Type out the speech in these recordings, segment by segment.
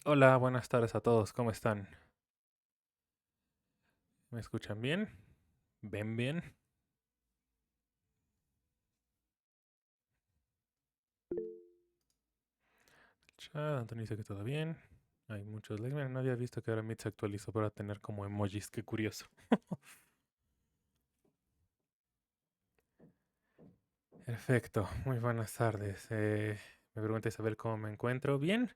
Hola, buenas tardes a todos, ¿cómo están? ¿Me escuchan bien? ¿Ven bien? Chat, Antonio dice que todo bien. Hay muchos likes. Mira, no había visto que ahora Meet se actualizó para tener como emojis, qué curioso. Perfecto, muy buenas tardes. Me pregunta Isabel cómo me encuentro. Bien,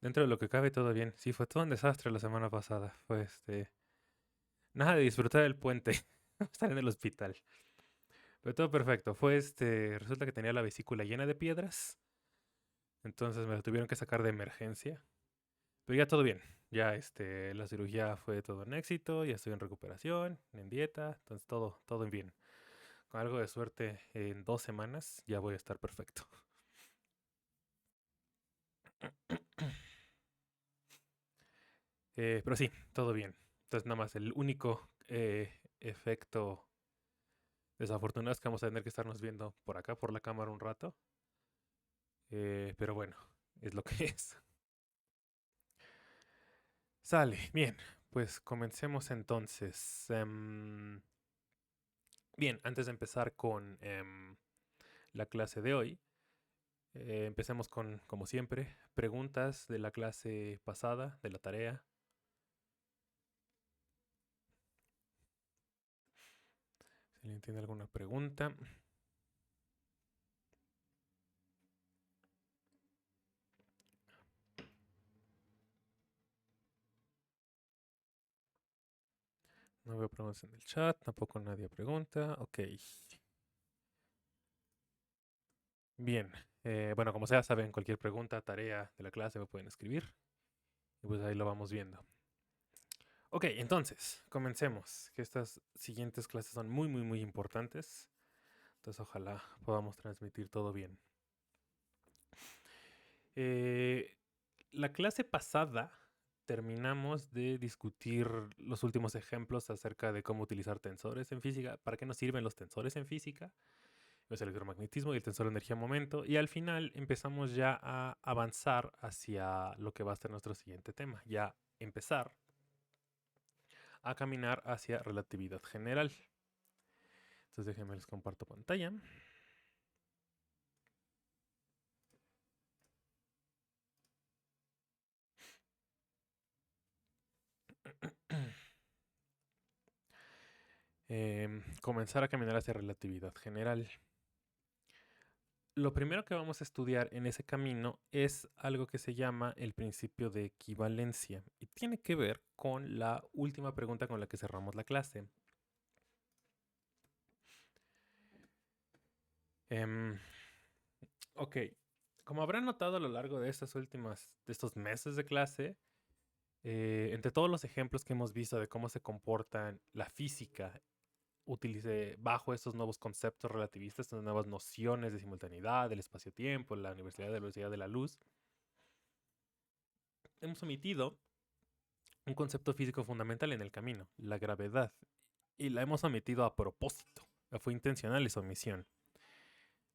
dentro de lo que cabe todo bien. Sí, fue todo un desastre la semana pasada. Nada de disfrutar del puente. Estar en el hospital. Pero todo perfecto. Resulta que tenía la vesícula llena de piedras. Entonces me la tuvieron que sacar de emergencia. Pero ya todo bien. Ya la cirugía fue todo un éxito, ya estoy en recuperación, en dieta, entonces todo en bien. Con algo de suerte, en 2 semanas ya voy a estar perfecto. Pero sí, todo bien. Entonces nada más el único efecto desafortunado es que vamos a tener que estarnos viendo por acá, por la cámara un rato. Pero bueno, es lo que es. Sale, bien. Pues comencemos entonces. Bien, antes de empezar con la clase de hoy, empecemos con, como siempre, preguntas de la clase pasada, de la tarea. Si alguien tiene alguna pregunta. No veo preguntas en el chat, tampoco nadie pregunta. Ok. Bien. Bueno, como sea, saben, cualquier pregunta, tarea de la clase me pueden escribir. Y pues ahí lo vamos viendo. Ok, entonces, comencemos. Que estas siguientes clases son muy, muy, muy importantes. Entonces, ojalá podamos transmitir todo bien. Eh, la clase pasada terminamos de discutir los últimos ejemplos acerca de cómo utilizar tensores en física, para qué nos sirven los tensores en física, el electromagnetismo y el tensor de energía-momento, y al final empezamos ya a avanzar hacia lo que va a ser nuestro siguiente tema, ya empezar a caminar hacia relatividad general. Entonces déjenme les comparto pantalla. Comenzar a caminar hacia relatividad general. Lo primero que vamos a estudiar en ese camino es algo que se llama el principio de equivalencia y tiene que ver con la última pregunta con la que cerramos la clase. Em, ok, como habrán notado a lo largo de de estos meses de clase, entre todos los ejemplos que hemos visto de cómo se comportan la física bajo estos nuevos conceptos relativistas, estas nuevas nociones de simultaneidad, del espacio-tiempo, la universidad de la velocidad de la luz, hemos omitido un concepto físico fundamental en el camino, la gravedad, y la hemos omitido a propósito. Fue intencional esa omisión.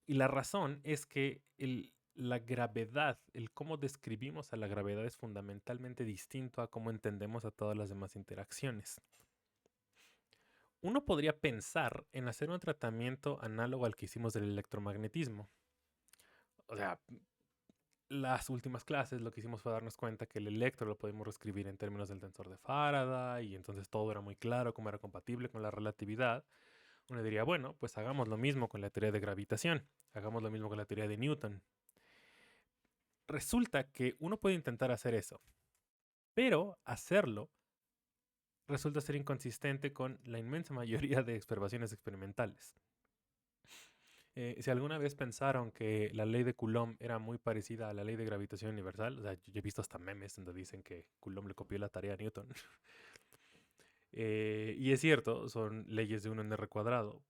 Y la razón es que la gravedad, el cómo describimos a la gravedad es fundamentalmente distinto a cómo entendemos a todas las demás interacciones. Uno podría pensar en hacer un tratamiento análogo al que hicimos del electromagnetismo. O sea, las últimas clases lo que hicimos fue darnos cuenta que el electro lo podemos reescribir en términos del tensor de Faraday y entonces todo era muy claro cómo era compatible con la relatividad. Uno diría, bueno, pues hagamos lo mismo con la teoría de gravitación, hagamos lo mismo con la teoría de Newton. Resulta que uno puede intentar hacer eso, pero hacerlo resulta ser inconsistente con la inmensa mayoría de observaciones experimentales. Si alguna vez pensaron que la ley de Coulomb era muy parecida a la ley de gravitación universal, o sea, yo he visto hasta memes donde dicen que Coulomb le copió la tarea a Newton. Y es cierto, son leyes de 1 en R cuadrado,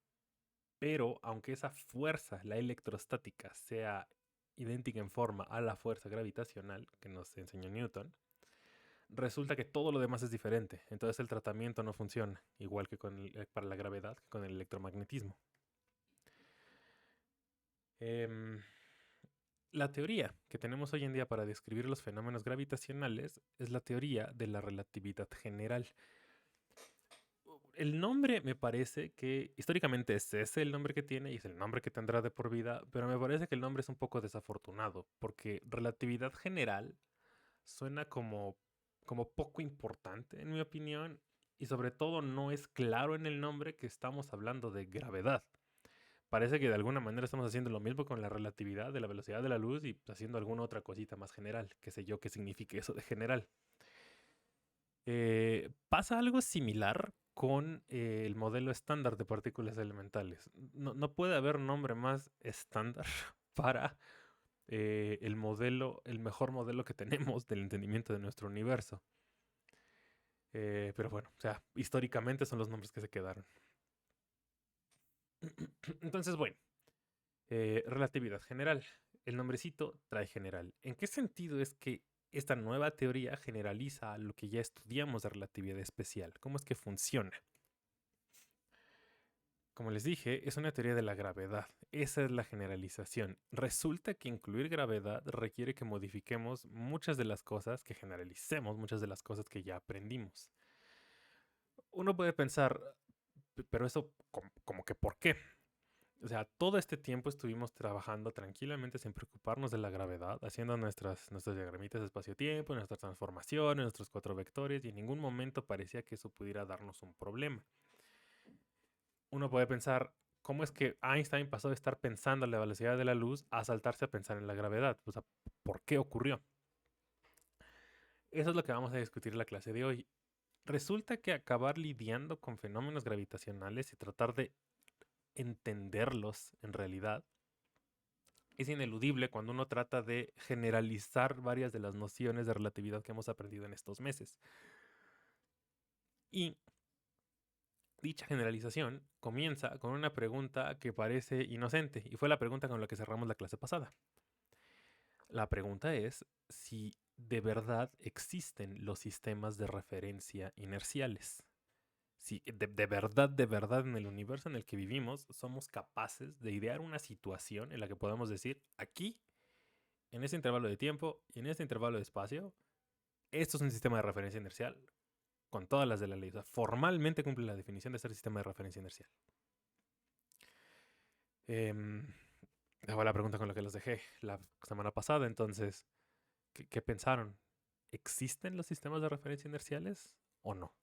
pero aunque esa fuerza, la electrostática, sea idéntica en forma a la fuerza gravitacional que nos enseñó Newton, resulta que todo lo demás es diferente. Entonces el tratamiento no funciona, igual que para la gravedad que con el electromagnetismo. Em, La teoría que tenemos hoy en día para describir los fenómenos gravitacionales es la teoría de la relatividad general. El nombre me parece que históricamente es ese el nombre que tiene y es el nombre que tendrá de por vida, pero me parece que el nombre es un poco desafortunado, porque relatividad general suena como poco importante, en mi opinión, y sobre todo no es claro en el nombre que estamos hablando de gravedad. Parece que de alguna manera estamos haciendo lo mismo con la relatividad de la velocidad de la luz y haciendo alguna otra cosita más general, qué sé yo qué signifique eso de general. Pasa algo similar con el modelo estándar de partículas elementales. No puede haber nombre más estándar para el modelo, el mejor modelo que tenemos del entendimiento de nuestro universo. Pero bueno, o sea, históricamente son los nombres que se quedaron. Entonces, bueno, relatividad general. El nombrecito trae general. ¿En qué sentido es que esta nueva teoría generaliza lo que ya estudiamos de relatividad especial? ¿Cómo es que funciona? Como les dije, es una teoría de la gravedad. Esa es la generalización. Resulta que incluir gravedad requiere que modifiquemos muchas de las cosas, que generalicemos muchas de las cosas que ya aprendimos. Uno puede pensar, pero eso como que ¿por qué? O sea, todo este tiempo estuvimos trabajando tranquilamente sin preocuparnos de la gravedad, haciendo nuestras diagramitas de espacio-tiempo, nuestras transformaciones, nuestros 4 vectores, y en ningún momento parecía que eso pudiera darnos un problema. Uno puede pensar, ¿cómo es que Einstein pasó de estar pensando en la velocidad de la luz a saltarse a pensar en la gravedad? O sea, ¿por qué ocurrió? Eso es lo que vamos a discutir en la clase de hoy. Resulta que acabar lidiando con fenómenos gravitacionales y tratar de entenderlos en realidad es ineludible cuando uno trata de generalizar varias de las nociones de relatividad que hemos aprendido en estos meses. Y dicha generalización comienza con una pregunta que parece inocente, y fue la pregunta con la que cerramos la clase pasada. La pregunta es si de verdad existen los sistemas de referencia inerciales. Si de verdad en el universo en el que vivimos somos capaces de idear una situación en la que podamos decir, aquí, en este intervalo de tiempo y en este intervalo de espacio, esto es un sistema de referencia inercial con todas las de la ley. O sea, formalmente cumple la definición de ser sistema de referencia inercial. Esa fue la pregunta con la que los dejé la semana pasada. Entonces, ¿qué pensaron? ¿Existen los sistemas de referencia inerciales o no?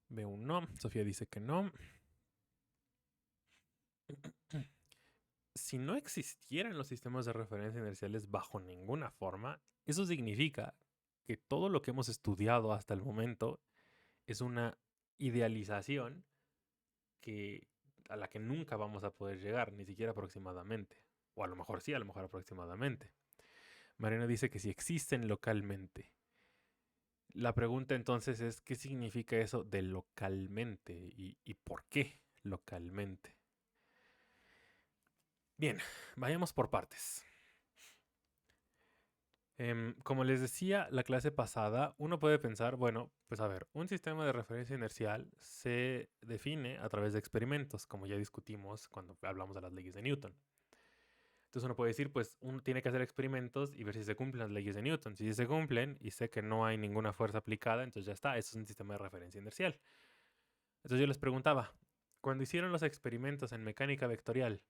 Veo un no. Sofía dice que no. Si no existieran los sistemas de referencia inerciales bajo ninguna forma, eso significa que todo lo que hemos estudiado hasta el momento es una idealización que, a la que nunca vamos a poder llegar, ni siquiera aproximadamente. O a lo mejor sí, a lo mejor aproximadamente. Mariana dice que si existen localmente. La pregunta entonces es, ¿qué significa eso de localmente? ¿Y por qué localmente? Bien, vayamos por partes. Como les decía la clase pasada, uno puede pensar, bueno, pues a ver, un sistema de referencia inercial se define a través de experimentos, como ya discutimos cuando hablamos de las leyes de Newton. Entonces uno puede decir, pues uno tiene que hacer experimentos y ver si se cumplen las leyes de Newton. Si se cumplen y sé que no hay ninguna fuerza aplicada, entonces ya está, eso es un sistema de referencia inercial. Entonces yo les preguntaba, cuando hicieron los experimentos en mecánica vectorial,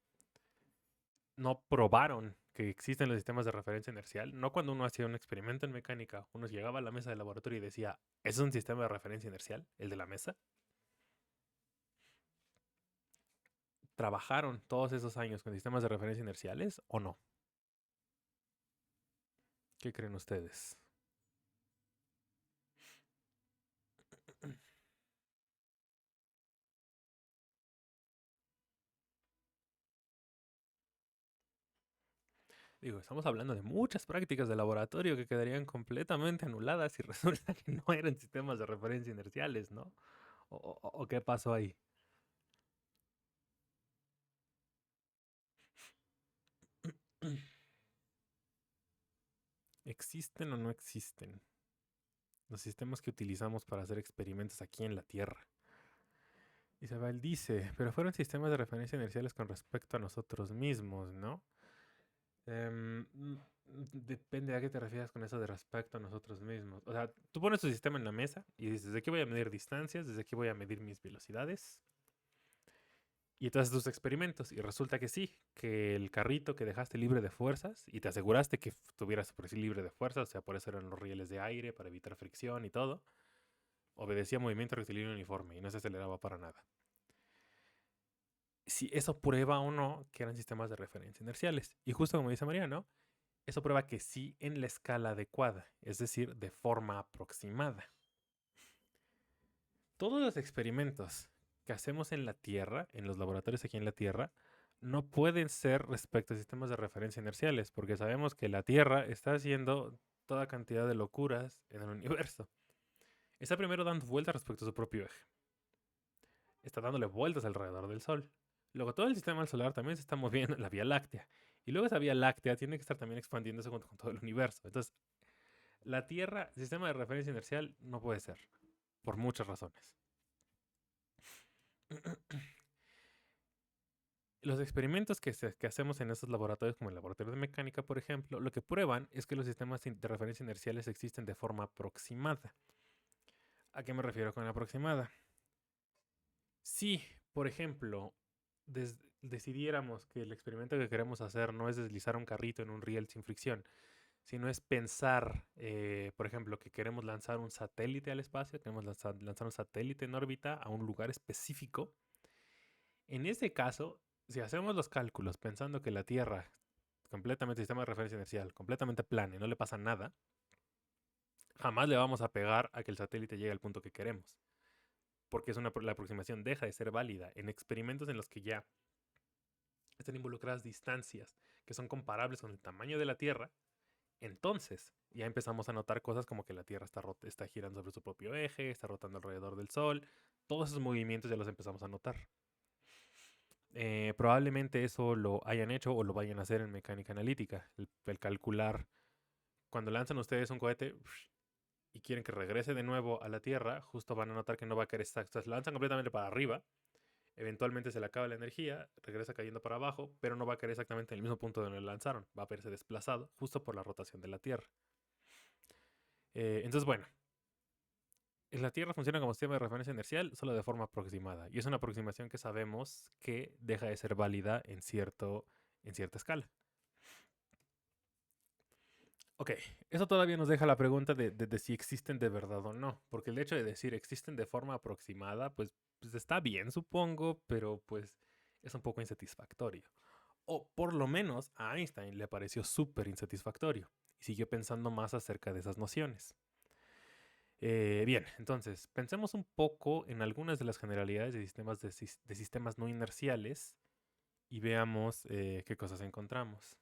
¿no probaron que existen los sistemas de referencia inercial? No cuando uno hacía un experimento en mecánica, uno llegaba a la mesa de laboratorio y decía, ¿es un sistema de referencia inercial, el de la mesa? ¿Trabajaron todos esos años con sistemas de referencia inerciales o no? ¿Qué creen ustedes? Digo, estamos hablando de muchas prácticas de laboratorio que quedarían completamente anuladas si resulta que no eran sistemas de referencia inerciales, ¿no? ¿O qué pasó ahí? ¿Existen o no existen? los sistemas que utilizamos para hacer experimentos aquí en la Tierra. Isabel dice, pero fueron sistemas de referencia inerciales con respecto a nosotros mismos, ¿no? Depende a qué te refieras con eso de respecto a nosotros mismos. O sea, tú pones tu sistema en la mesa y dices, ¿desde aquí voy a medir distancias? ¿Desde aquí voy a medir mis velocidades? Y tú haces tus experimentos y resulta que sí, que el carrito que dejaste libre de fuerzas y te aseguraste que tuviera superficie libre de fuerzas, o sea, por eso eran los rieles de aire para evitar fricción y todo, obedecía movimiento rectilíneo uniforme y no se aceleraba para nada. Si eso prueba o no que eran sistemas de referencia inerciales. Y justo como dice Mariano, eso prueba que sí en la escala adecuada, es decir, de forma aproximada. Todos los experimentos que hacemos en la Tierra, en los laboratorios aquí en la Tierra, no pueden ser respecto a sistemas de referencia inerciales, porque sabemos que la Tierra está haciendo toda cantidad de locuras en el universo. Está primero dando vueltas respecto a su propio eje. Está dándole vueltas alrededor del Sol. Luego todo el sistema solar también se está moviendo en la Vía Láctea. Y luego esa Vía Láctea tiene que estar también expandiéndose con todo el universo. Entonces, la Tierra, sistema de referencia inercial, no puede ser. Por muchas razones. Los experimentos que hacemos en estos laboratorios, como el laboratorio de mecánica, por ejemplo, lo que prueban es que los sistemas de referencia inerciales existen de forma aproximada. ¿A qué me refiero con aproximada? Si, por ejemplo, decidiéramos que el experimento que queremos hacer no es deslizar un carrito en un riel sin fricción, sino es pensar, por ejemplo, que queremos lanzar un satélite al espacio, queremos lanzar un satélite en órbita a un lugar específico. En ese caso, si hacemos los cálculos pensando que la Tierra, completamente sistema de referencia inercial, completamente plana y no le pasa nada, jamás le vamos a pegar a que el satélite llegue al punto que queremos. Porque la aproximación deja de ser válida en experimentos en los que ya están involucradas distancias que son comparables con el tamaño de la Tierra. Entonces, ya empezamos a notar cosas como que la Tierra está girando sobre su propio eje, está rotando alrededor del Sol. Todos esos movimientos ya los empezamos a notar. Probablemente eso lo hayan hecho o lo vayan a hacer en mecánica analítica. El calcular, cuando lanzan ustedes un cohete y quieren que regrese de nuevo a la Tierra, justo van a notar que no va a caer exacto. Lanzan completamente para arriba, eventualmente se le acaba la energía, regresa cayendo para abajo, pero no va a caer exactamente en el mismo punto donde lo lanzaron. Va a verse desplazado justo por la rotación de la Tierra. Entonces, bueno, la Tierra funciona como sistema de referencia inercial solo de forma aproximada. Y es una aproximación que sabemos que deja de ser válida en cierta escala. Ok, eso todavía nos deja la pregunta de si existen de verdad o no. Porque el hecho de decir existen de forma aproximada, pues está bien, supongo, pero pues es un poco insatisfactorio. O por lo menos a Einstein le pareció súper insatisfactorio y siguió pensando más acerca de esas nociones. Bien, entonces, pensemos un poco en algunas de las generalidades de sistemas no inerciales y veamos qué cosas encontramos.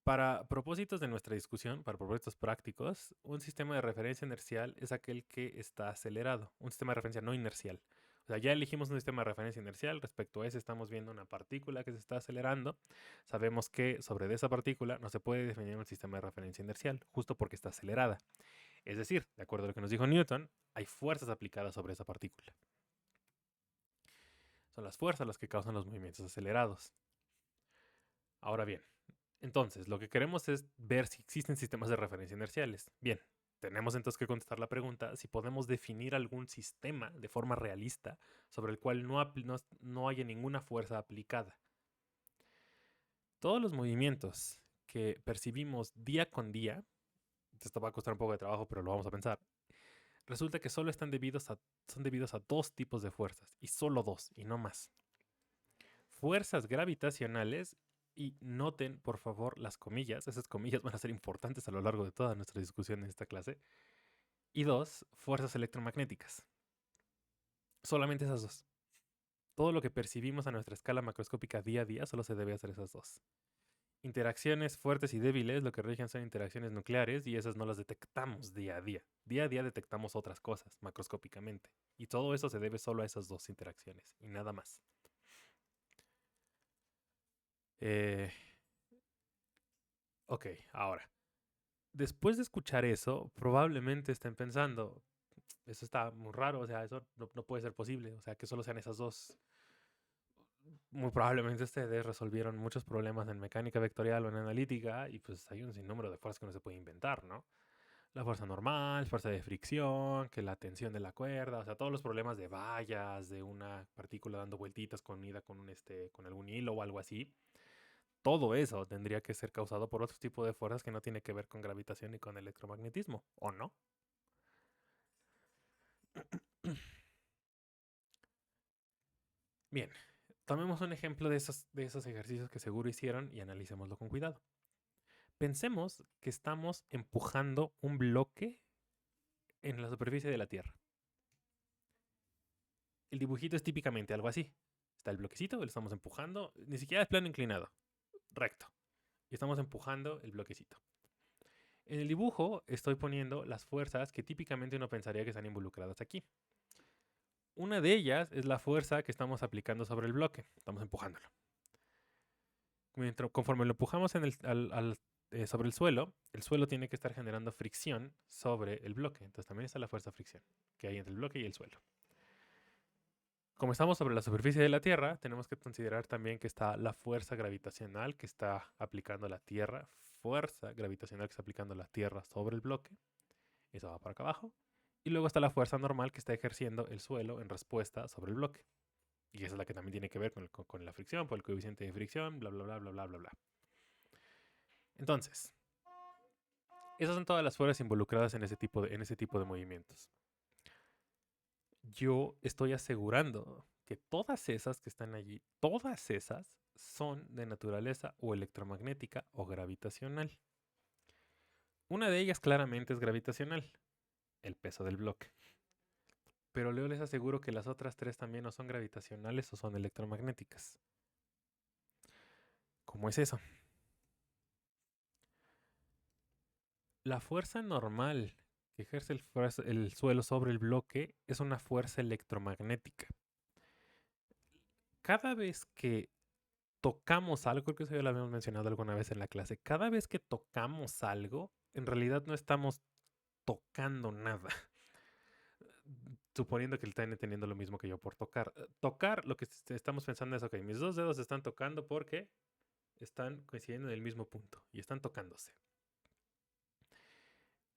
Para propósitos de nuestra discusión, para propósitos prácticos, un sistema de referencia inercial es aquel que está acelerado, un sistema de referencia no inercial. O sea, ya elegimos un sistema de referencia inercial, respecto a ese estamos viendo una partícula que se está acelerando. Sabemos que sobre esa partícula no se puede definir un sistema de referencia inercial, justo porque está acelerada. Es decir, de acuerdo a lo que nos dijo Newton, hay fuerzas aplicadas sobre esa partícula. Son las fuerzas las que causan los movimientos acelerados. Ahora bien, entonces, lo que queremos es ver si existen sistemas de referencia inerciales. Bien, tenemos entonces que contestar la pregunta si podemos definir algún sistema de forma realista sobre el cual no haya ninguna fuerza aplicada. Todos los movimientos que percibimos día con día, esto va a costar un poco de trabajo, pero lo vamos a pensar, resulta que solo son debidos a dos tipos de fuerzas, y solo dos, y no más. Fuerzas gravitacionales. Y noten, por favor, las comillas. Esas comillas van a ser importantes a lo largo de toda nuestra discusión en esta clase. Y dos, fuerzas electromagnéticas. Solamente esas dos. Todo lo que percibimos a nuestra escala macroscópica día a día solo se debe a hacer esas dos. Interacciones fuertes y débiles, lo que rigen son interacciones nucleares y esas no las detectamos día a día. Día a día detectamos otras cosas macroscópicamente. Y todo eso se debe solo a esas dos interacciones y nada más. Ok, ahora. después de escuchar eso, probablemente estén pensando, eso está muy raro, o sea, eso no puede ser posible, o sea, que solo sean esas dos. Muy probablemente ustedes resolvieron muchos problemas en mecánica vectorial o en analítica y pues hay un sinnúmero de fuerzas que uno se puede inventar, ¿no? La fuerza normal, fuerza de fricción, que la tensión de la cuerda, o sea, todos los problemas de vallas, de una partícula dando vueltitas unida con con algún hilo o algo así. Todo eso tendría que ser causado por otro tipo de fuerzas que no tiene que ver con gravitación ni con electromagnetismo, ¿o no? Bien, tomemos un ejemplo de esos ejercicios que seguro hicieron y analicémoslo con cuidado. Pensemos que estamos empujando un bloque en la superficie de la Tierra. El dibujito es típicamente algo así. Está el bloquecito, lo estamos empujando, ni siquiera es plano inclinado, recto. Y estamos empujando el bloquecito. En el dibujo estoy poniendo las fuerzas que típicamente uno pensaría que están involucradas aquí. Una de ellas es la fuerza que estamos aplicando sobre el bloque. Estamos empujándolo. Conforme lo empujamos sobre el suelo tiene que estar generando fricción sobre el bloque. Entonces también está la fuerza fricción que hay entre el bloque y el suelo. Como estamos sobre la superficie de la Tierra, tenemos que considerar también que está la fuerza gravitacional que está aplicando la Tierra, fuerza gravitacional que está aplicando la Tierra sobre el bloque. Eso va para acá abajo. Y luego está la fuerza normal que está ejerciendo el suelo en respuesta sobre el bloque. Y esa es la que también tiene que ver con la fricción, por el coeficiente de fricción, bla, bla, bla, bla, bla, bla, bla. Entonces, esas son todas las fuerzas involucradas en ese tipo de movimientos. Yo estoy asegurando que todas esas que están allí, todas esas son de naturaleza o electromagnética o gravitacional. Una de ellas claramente es gravitacional, el peso del bloque. Pero luego les aseguro que las otras tres también o son gravitacionales o son electromagnéticas. ¿Cómo es eso? La fuerza normal que ejerce el suelo sobre el bloque es una fuerza electromagnética. Cada vez que tocamos algo, creo que eso ya lo habíamos mencionado alguna vez en la clase, cada vez que tocamos algo, en realidad no estamos tocando nada. Suponiendo que él está entendiendo lo mismo que yo por tocar. Tocar, lo que estamos pensando es, ok, mis dos dedos están tocando porque están coincidiendo en el mismo punto y están tocándose.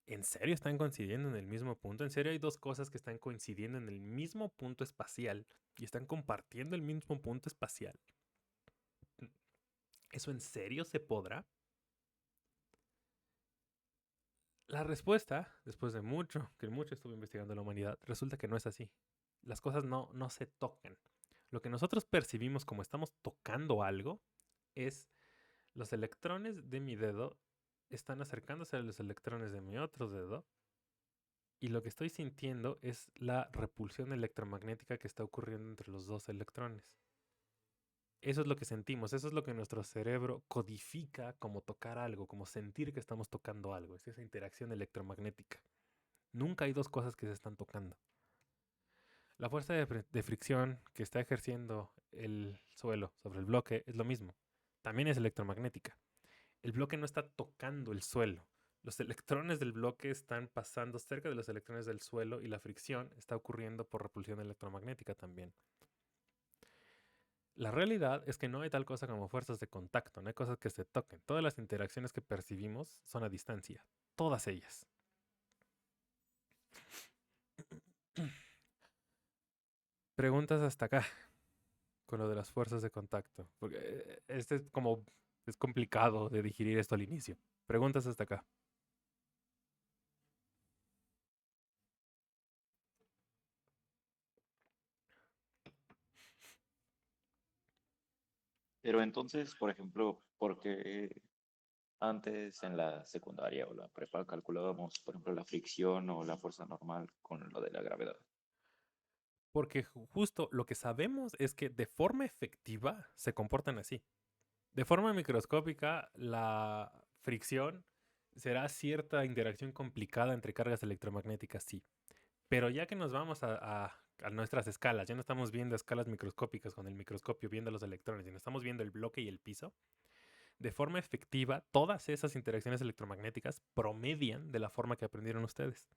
¿En serio están coincidiendo en el mismo punto? ¿En serio hay dos cosas que están coincidiendo en el mismo punto espacial y están compartiendo el mismo punto espacial? ¿Eso en serio se podrá? La respuesta, después de que mucho estuve investigando la humanidad, resulta que no es así. Las cosas no se tocan. Lo que nosotros percibimos como estamos tocando algo es los electrones de mi dedo están acercándose a los electrones de mi otro dedo y lo que estoy sintiendo es la repulsión electromagnética que está ocurriendo entre los dos electrones. Eso es lo que sentimos, eso es lo que nuestro cerebro codifica como tocar algo, como sentir que estamos tocando algo, es esa interacción electromagnética. Nunca hay dos cosas que se están tocando. La fuerza de fricción que está ejerciendo el suelo sobre el bloque es lo mismo. También es electromagnética. El bloque no está tocando el suelo. Los electrones del bloque están pasando cerca de los electrones del suelo y la fricción está ocurriendo por repulsión electromagnética también. La realidad es que no hay tal cosa como fuerzas de contacto, no hay cosas que se toquen. Todas las interacciones que percibimos son a distancia, todas ellas. Preguntas hasta acá con lo de las fuerzas de contacto, porque es complicado de digerir esto al inicio. Preguntas hasta acá. Pero entonces, por ejemplo, ¿por qué antes en la secundaria o la prepa calculábamos, por ejemplo, la fricción o la fuerza normal con lo de la gravedad? Porque justo lo que sabemos es que de forma efectiva se comportan así. De forma microscópica, la fricción será cierta interacción complicada entre cargas electromagnéticas, sí. Pero ya que nos vamos a nuestras escalas, ya no estamos viendo escalas microscópicas con el microscopio viendo los electrones, sino estamos viendo el bloque y el piso, De forma efectiva, todas esas interacciones electromagnéticas promedian de la forma que aprendieron ustedes.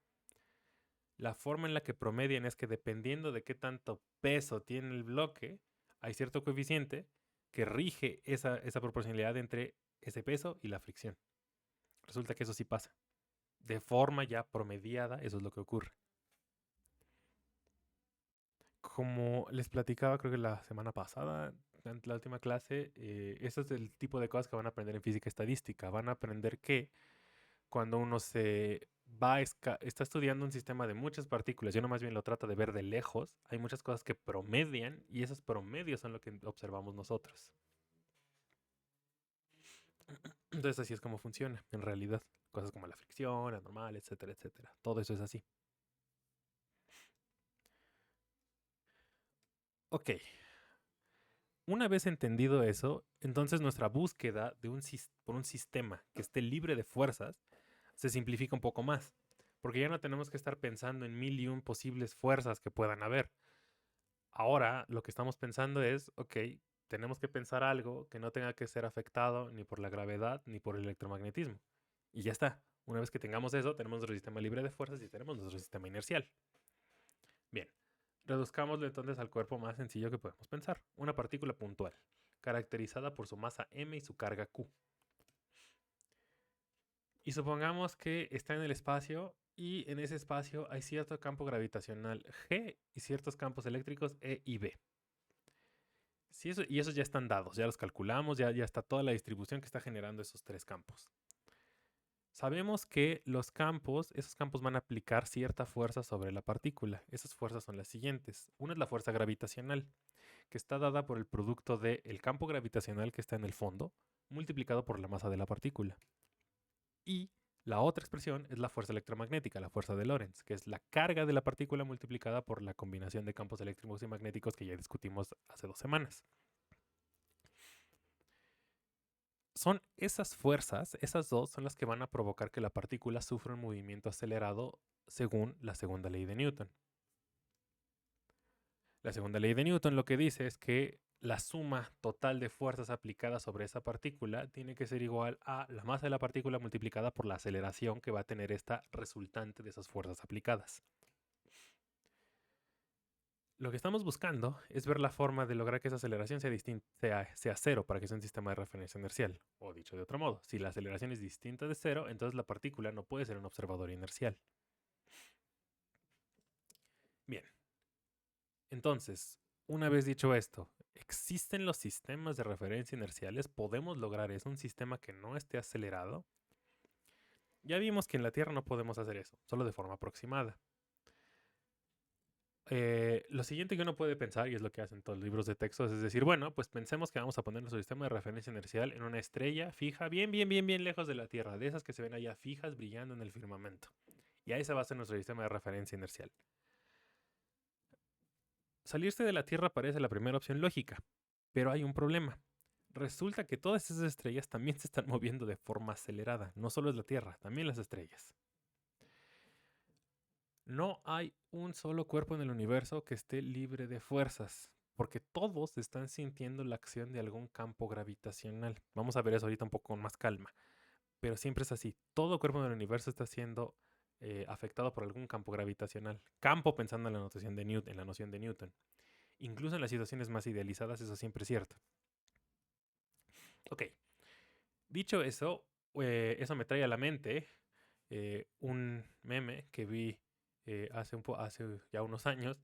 La forma en la que promedian es que dependiendo de qué tanto peso tiene el bloque, hay cierto coeficiente que rige esa proporcionalidad entre ese peso y la fricción. Resulta que eso sí pasa. De forma ya promediada, eso es lo que ocurre. Como les platicaba, creo que la semana pasada, en la última clase, eso es el tipo de cosas que van a aprender en física estadística. Van a aprender que cuando uno está estudiando un sistema de muchas partículas, y uno más bien lo trata de ver de lejos, hay muchas cosas que promedian y esos promedios son lo que observamos nosotros. Entonces así es como funciona en realidad. Cosas como la fricción, anormal, etcétera, etcétera. Todo eso es así. Ok. Una vez entendido eso, entonces nuestra búsqueda por un sistema que esté libre de fuerzas se simplifica un poco más. Porque ya no tenemos que estar pensando en mil y un posibles fuerzas que puedan haber. Ahora lo que estamos pensando es, ok, tenemos que pensar algo que no tenga que ser afectado ni por la gravedad ni por el electromagnetismo. Y ya está. Una vez que tengamos eso, tenemos nuestro sistema libre de fuerzas y tenemos nuestro sistema inercial. Bien, reduzcámoslo entonces al cuerpo más sencillo que podemos pensar. Una partícula puntual, caracterizada por su masa m y su carga q. Y supongamos que está en el espacio y en ese espacio hay cierto campo gravitacional G y ciertos campos eléctricos E y B. Y esos ya están dados, ya los calculamos, ya está toda la distribución que está generando esos tres campos. Sabemos que esos campos van a aplicar cierta fuerza sobre la partícula. Esas fuerzas son las siguientes. Una es la fuerza gravitacional, que está dada por el producto del campo gravitacional que está en el fondo, multiplicado por la masa de la partícula. Y la otra expresión es la fuerza electromagnética, la fuerza de Lorentz, que es la carga de la partícula multiplicada por la combinación de campos eléctricos y magnéticos que ya discutimos hace 2 semanas. Son esas fuerzas, esas dos, son las que van a provocar que la partícula sufra un movimiento acelerado según la segunda ley de Newton. La segunda ley de Newton lo que dice es que la suma total de fuerzas aplicadas sobre esa partícula tiene que ser igual a la masa de la partícula multiplicada por la aceleración que va a tener esta resultante de esas fuerzas aplicadas. Lo que estamos buscando es ver la forma de lograr que esa aceleración sea cero para que sea un sistema de referencia inercial. O dicho de otro modo, si la aceleración es distinta de cero, entonces la partícula no puede ser un observador inercial. Bien. Entonces, una vez dicho esto, ¿existen los sistemas de referencia inerciales? ¿Podemos lograr eso? ¿Un sistema que no esté acelerado? Ya vimos que en la Tierra no podemos hacer eso, solo de forma aproximada. Lo siguiente que uno puede pensar, y es lo que hacen todos los libros de textos, es decir, bueno, pues pensemos que vamos a poner nuestro sistema de referencia inercial en una estrella fija, bien lejos de la Tierra, de esas que se ven allá fijas brillando en el firmamento. Y ahí se va a ser nuestro sistema de referencia inercial. Salirse de la Tierra parece la primera opción lógica, pero hay un problema. Resulta que todas esas estrellas también se están moviendo de forma acelerada. No solo es la Tierra, también las estrellas. No hay un solo cuerpo en el universo que esté libre de fuerzas, porque todos están sintiendo la acción de algún campo gravitacional. Vamos a ver eso ahorita un poco con más calma. Pero siempre es así. Todo cuerpo en el universo está siendo afectado por algún campo gravitacional. Campo pensando en la noción de Newton. Incluso en las situaciones más idealizadas eso siempre es cierto. Ok. Dicho eso, eso me trae a la mente un meme que vi hace ya unos años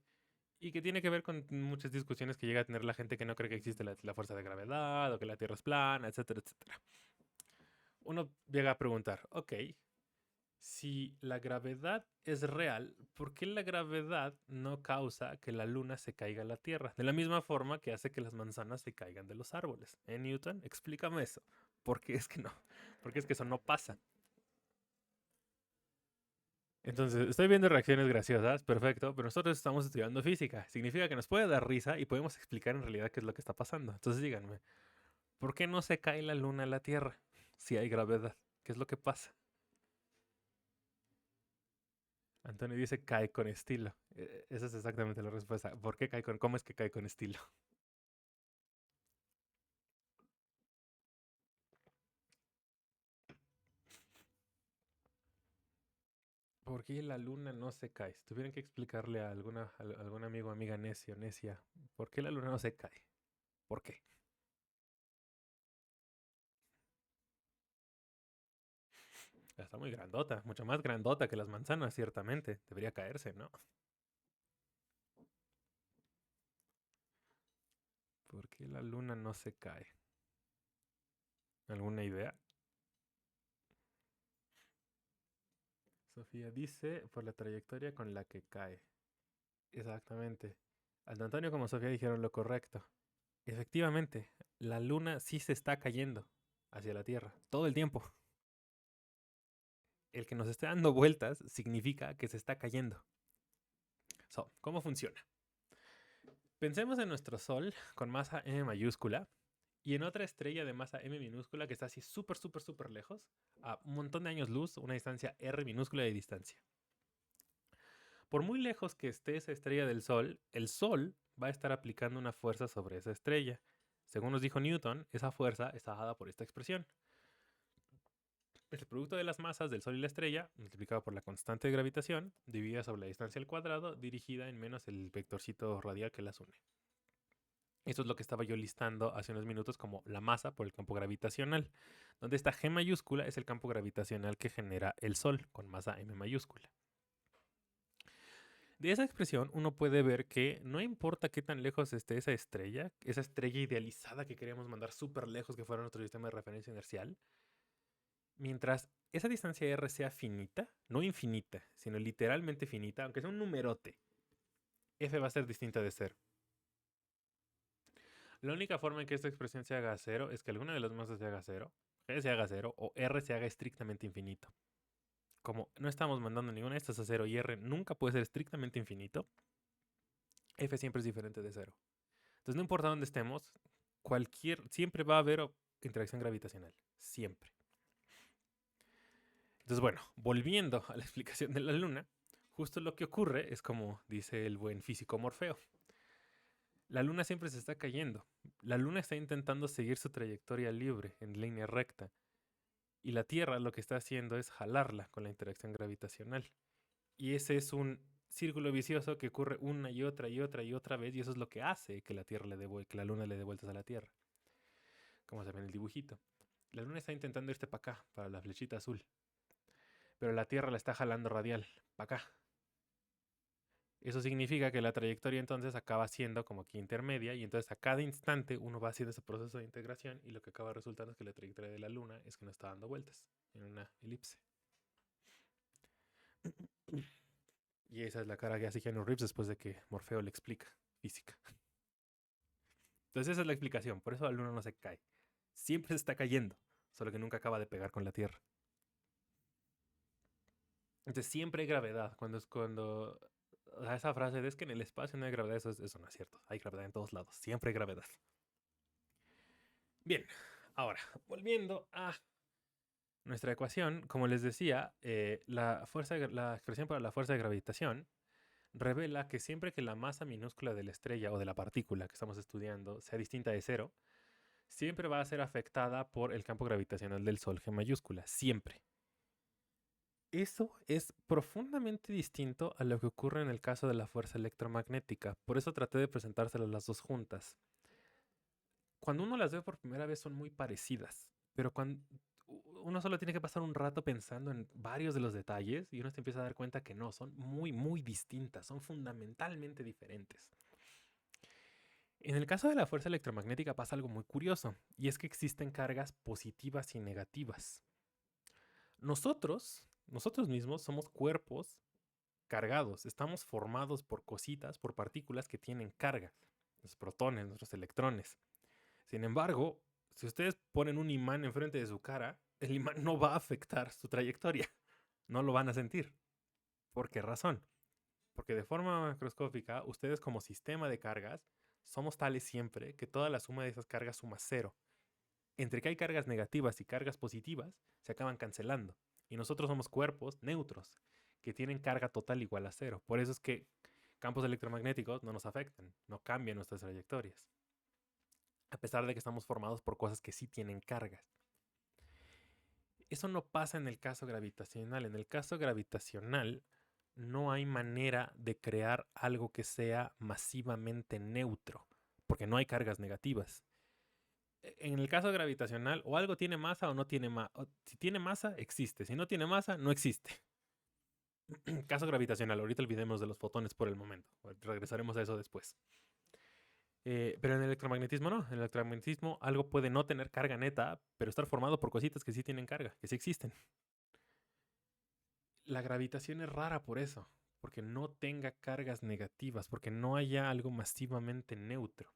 y que tiene que ver con muchas discusiones que llega a tener la gente que no cree que existe la fuerza de gravedad o que la Tierra es plana, etcétera, etcétera. Uno llega a preguntar, ok, si la gravedad es real, ¿por qué la gravedad no causa que la luna se caiga a la Tierra? De la misma forma que hace que las manzanas se caigan de los árboles. Newton? Explícame eso. ¿Por qué es que no? ¿Por qué es que eso no pasa? Entonces, estoy viendo reacciones graciosas, perfecto, pero nosotros estamos estudiando física. Significa que nos puede dar risa y podemos explicar en realidad qué es lo que está pasando. Entonces, díganme, ¿por qué no se cae la luna a la Tierra si hay gravedad? ¿Qué es lo que pasa? Antonio dice cae con estilo. Esa es exactamente la respuesta. ¿Cómo es que cae con estilo? ¿Por qué la luna no se cae? Si tuvieran que explicarle a algún amigo o amiga necio, necia, ¿por qué la luna no se cae? ¿Por qué? Está muy grandota, mucho más grandota que las manzanas, ciertamente. Debería caerse, ¿no? ¿Por qué la luna no se cae? ¿Alguna idea? Sofía dice por la trayectoria con la que cae. Exactamente. Tanto Antonio como Sofía dijeron lo correcto. Efectivamente, la luna sí se está cayendo hacia la Tierra todo el tiempo. El que nos esté dando vueltas significa que se está cayendo. ¿Cómo funciona? Pensemos en nuestro Sol con masa M mayúscula y en otra estrella de masa M minúscula que está así súper, súper, súper lejos, a un montón de años luz, una distancia R minúscula de distancia. Por muy lejos que esté esa estrella del Sol, el Sol va a estar aplicando una fuerza sobre esa estrella. Según nos dijo Newton, esa fuerza está dada por esta expresión. El producto de las masas del Sol y la estrella, multiplicado por la constante de gravitación, dividida sobre la distancia al cuadrado, dirigida en menos el vectorcito radial que las une. Esto es lo que estaba yo listando hace unos minutos como la masa por el campo gravitacional, donde esta G mayúscula es el campo gravitacional que genera el Sol, con masa M mayúscula. De esa expresión uno puede ver que no importa qué tan lejos esté esa estrella idealizada que queríamos mandar súper lejos que fuera nuestro sistema de referencia inercial, mientras esa distancia R sea finita, no infinita, sino literalmente finita, aunque sea un numerote, F va a ser distinta de cero. La única forma en que esta expresión se haga cero es que alguna de las masas se haga cero, G se haga cero o R se haga estrictamente infinito. Como no estamos mandando ninguna de estas a cero y R nunca puede ser estrictamente infinito, F siempre es diferente de cero. Entonces no importa dónde estemos, siempre va a haber interacción gravitacional. Siempre. Entonces bueno, volviendo a la explicación de la luna, justo lo que ocurre es como dice el buen físico Morfeo. La luna siempre se está cayendo. La luna está intentando seguir su trayectoria libre, en línea recta. Y la Tierra lo que está haciendo es jalarla con la interacción gravitacional. Y ese es un círculo vicioso que ocurre una y otra y otra y otra vez. Y eso es lo que hace que que la luna le dé vueltas a la Tierra. Como se ve en el dibujito. La luna está intentando irse para acá, para la flechita azul. Pero la Tierra la está jalando radial, para acá. Eso significa que la trayectoria entonces acaba siendo como que intermedia y entonces a cada instante uno va haciendo ese proceso de integración y lo que acaba resultando es que la trayectoria de la luna es que no está dando vueltas en una elipse. Y esa es la cara que hace Keanu Reeves después de que Morfeo le explica física. Entonces esa es la explicación, por eso la luna no se cae. Siempre se está cayendo, solo que nunca acaba de pegar con la Tierra. Entonces siempre hay gravedad. Cuando esa frase de es que en el espacio no hay gravedad, eso no es cierto. Hay gravedad en todos lados, siempre hay gravedad. Bien, ahora, volviendo a nuestra ecuación, como les decía, la expresión para la fuerza de gravitación revela que siempre que la masa minúscula de la estrella o de la partícula que estamos estudiando sea distinta de cero, siempre va a ser afectada por el campo gravitacional del Sol G mayúscula, siempre. Eso es profundamente distinto a lo que ocurre en el caso de la fuerza electromagnética. Por eso traté de presentárselas las dos juntas. Cuando uno las ve por primera vez son muy parecidas, pero cuando uno solo tiene que pasar un rato pensando en varios de los detalles y uno se empieza a dar cuenta que no, son muy, muy distintas, son fundamentalmente diferentes. En el caso de la fuerza electromagnética pasa algo muy curioso, y es que existen cargas positivas y negativas. Nosotros mismos somos cuerpos cargados, estamos formados por cositas, por partículas que tienen carga, los protones, nuestros electrones. Sin embargo, si ustedes ponen un imán enfrente de su cara, el imán no va a afectar su trayectoria, no lo van a sentir. ¿Por qué razón? Porque de forma macroscópica, ustedes como sistema de cargas somos tales siempre que toda la suma de esas cargas suma cero. Entre que hay cargas negativas y cargas positivas, se acaban cancelando. Y nosotros somos cuerpos neutros, que tienen carga total igual a cero. Por eso es que campos electromagnéticos no nos afectan, no cambian nuestras trayectorias. A pesar de que estamos formados por cosas que sí tienen cargas. Eso no pasa en el caso gravitacional. En el caso gravitacional no hay manera de crear algo que sea masivamente neutro, porque no hay cargas negativas. En el caso gravitacional, o algo tiene masa o no tiene masa. Si tiene masa, existe. Si no tiene masa, no existe. Caso gravitacional, ahorita olvidemos de los fotones por el momento. Regresaremos a eso después. Pero en el electromagnetismo no. En el electromagnetismo algo puede no tener carga neta, pero estar formado por cositas que sí tienen carga, que sí existen. La gravitación es rara por eso, porque no tenga cargas negativas, porque no haya algo masivamente neutro.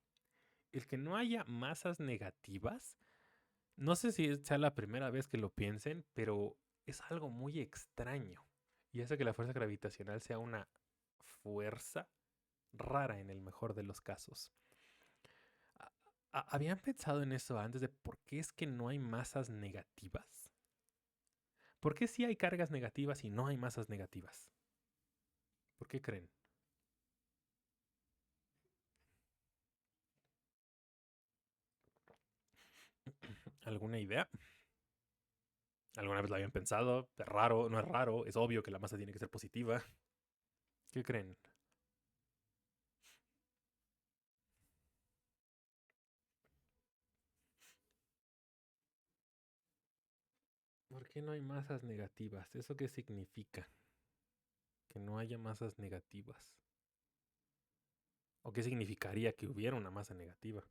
El que no haya masas negativas, no sé si sea la primera vez que lo piensen, pero es algo muy extraño. Y hace que la fuerza gravitacional sea una fuerza rara en el mejor de los casos. ¿Habían pensado en eso antes de por qué es que no hay masas negativas? ¿Por qué sí hay cargas negativas y no hay masas negativas? ¿Por qué creen? ¿Alguna idea? ¿Alguna vez lo habían pensado? ¿Es raro? ¿No es raro? ¿Es obvio que la masa tiene que ser positiva? ¿Qué creen? ¿Por qué no hay masas negativas? ¿Eso qué significa? Que no haya masas negativas. ¿O qué significaría que hubiera una masa negativa?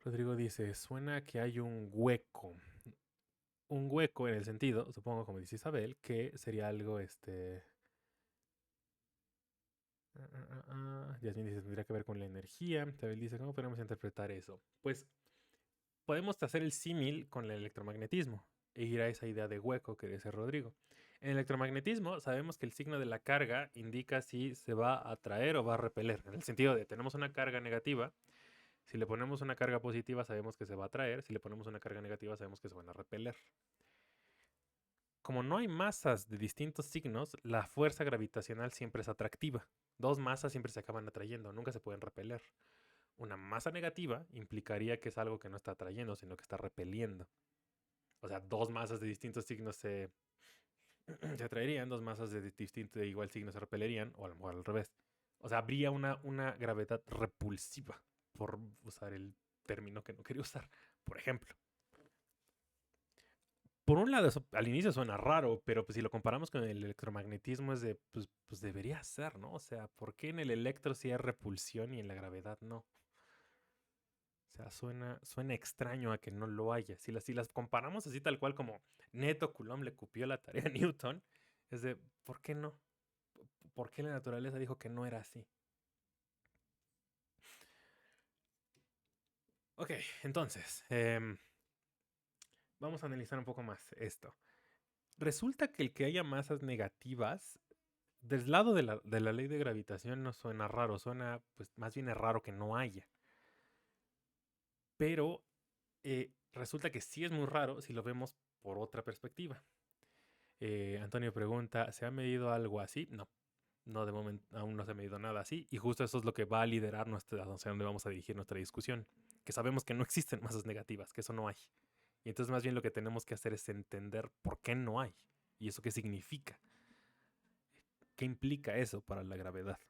Rodrigo dice, suena que hay un hueco. Un hueco en el sentido, supongo como dice Isabel, que sería algo, Yasmin dice, tendría que ver con la energía. Isabel dice, ¿cómo podemos interpretar eso? Pues podemos hacer el símil con el electromagnetismo e ir a esa idea de hueco que dice Rodrigo. En el electromagnetismo sabemos que el signo de la carga indica si se va a atraer o va a repeler. En el sentido de tenemos una carga negativa, si le ponemos una carga positiva sabemos que se va a atraer, si le ponemos una carga negativa sabemos que se van a repeler. Como no hay masas de distintos signos, la fuerza gravitacional siempre es atractiva. Dos masas siempre se acaban atrayendo, nunca se pueden repeler. Una masa negativa implicaría que es algo que no está atrayendo, sino que está repeliendo. O sea, dos masas de distintos signos se atraerían, dos masas de igual signo se repelerían, o a lo mejor al revés. O sea, habría una gravedad repulsiva, por usar el término que no quería usar, por ejemplo. Por un lado, eso al inicio suena raro, pero pues si lo comparamos con el electromagnetismo es de, pues debería ser, ¿no? O sea, ¿por qué en el electro sí hay repulsión y en la gravedad no? O sea, suena extraño a que no lo haya. Si las comparamos así tal cual como Neto Coulomb le copió la tarea a Newton, es de, ¿por qué no? ¿Por qué la naturaleza dijo que no era así? Ok, entonces, vamos a analizar un poco más esto. Resulta que el que haya masas negativas, del lado de la ley de gravitación no suena raro, suena, pues más bien es raro que no haya. Pero resulta que sí es muy raro si lo vemos por otra perspectiva. Antonio pregunta, ¿se ha medido algo así? No, no de momento aún no se ha medido nada así. Y justo eso es lo que va a liderar hacia dónde vamos a dirigir nuestra discusión. Que sabemos que no existen masas negativas, que eso no hay. Y entonces más bien lo que tenemos que hacer es entender por qué no hay. Y eso qué significa. ¿Qué implica eso para la gravedad?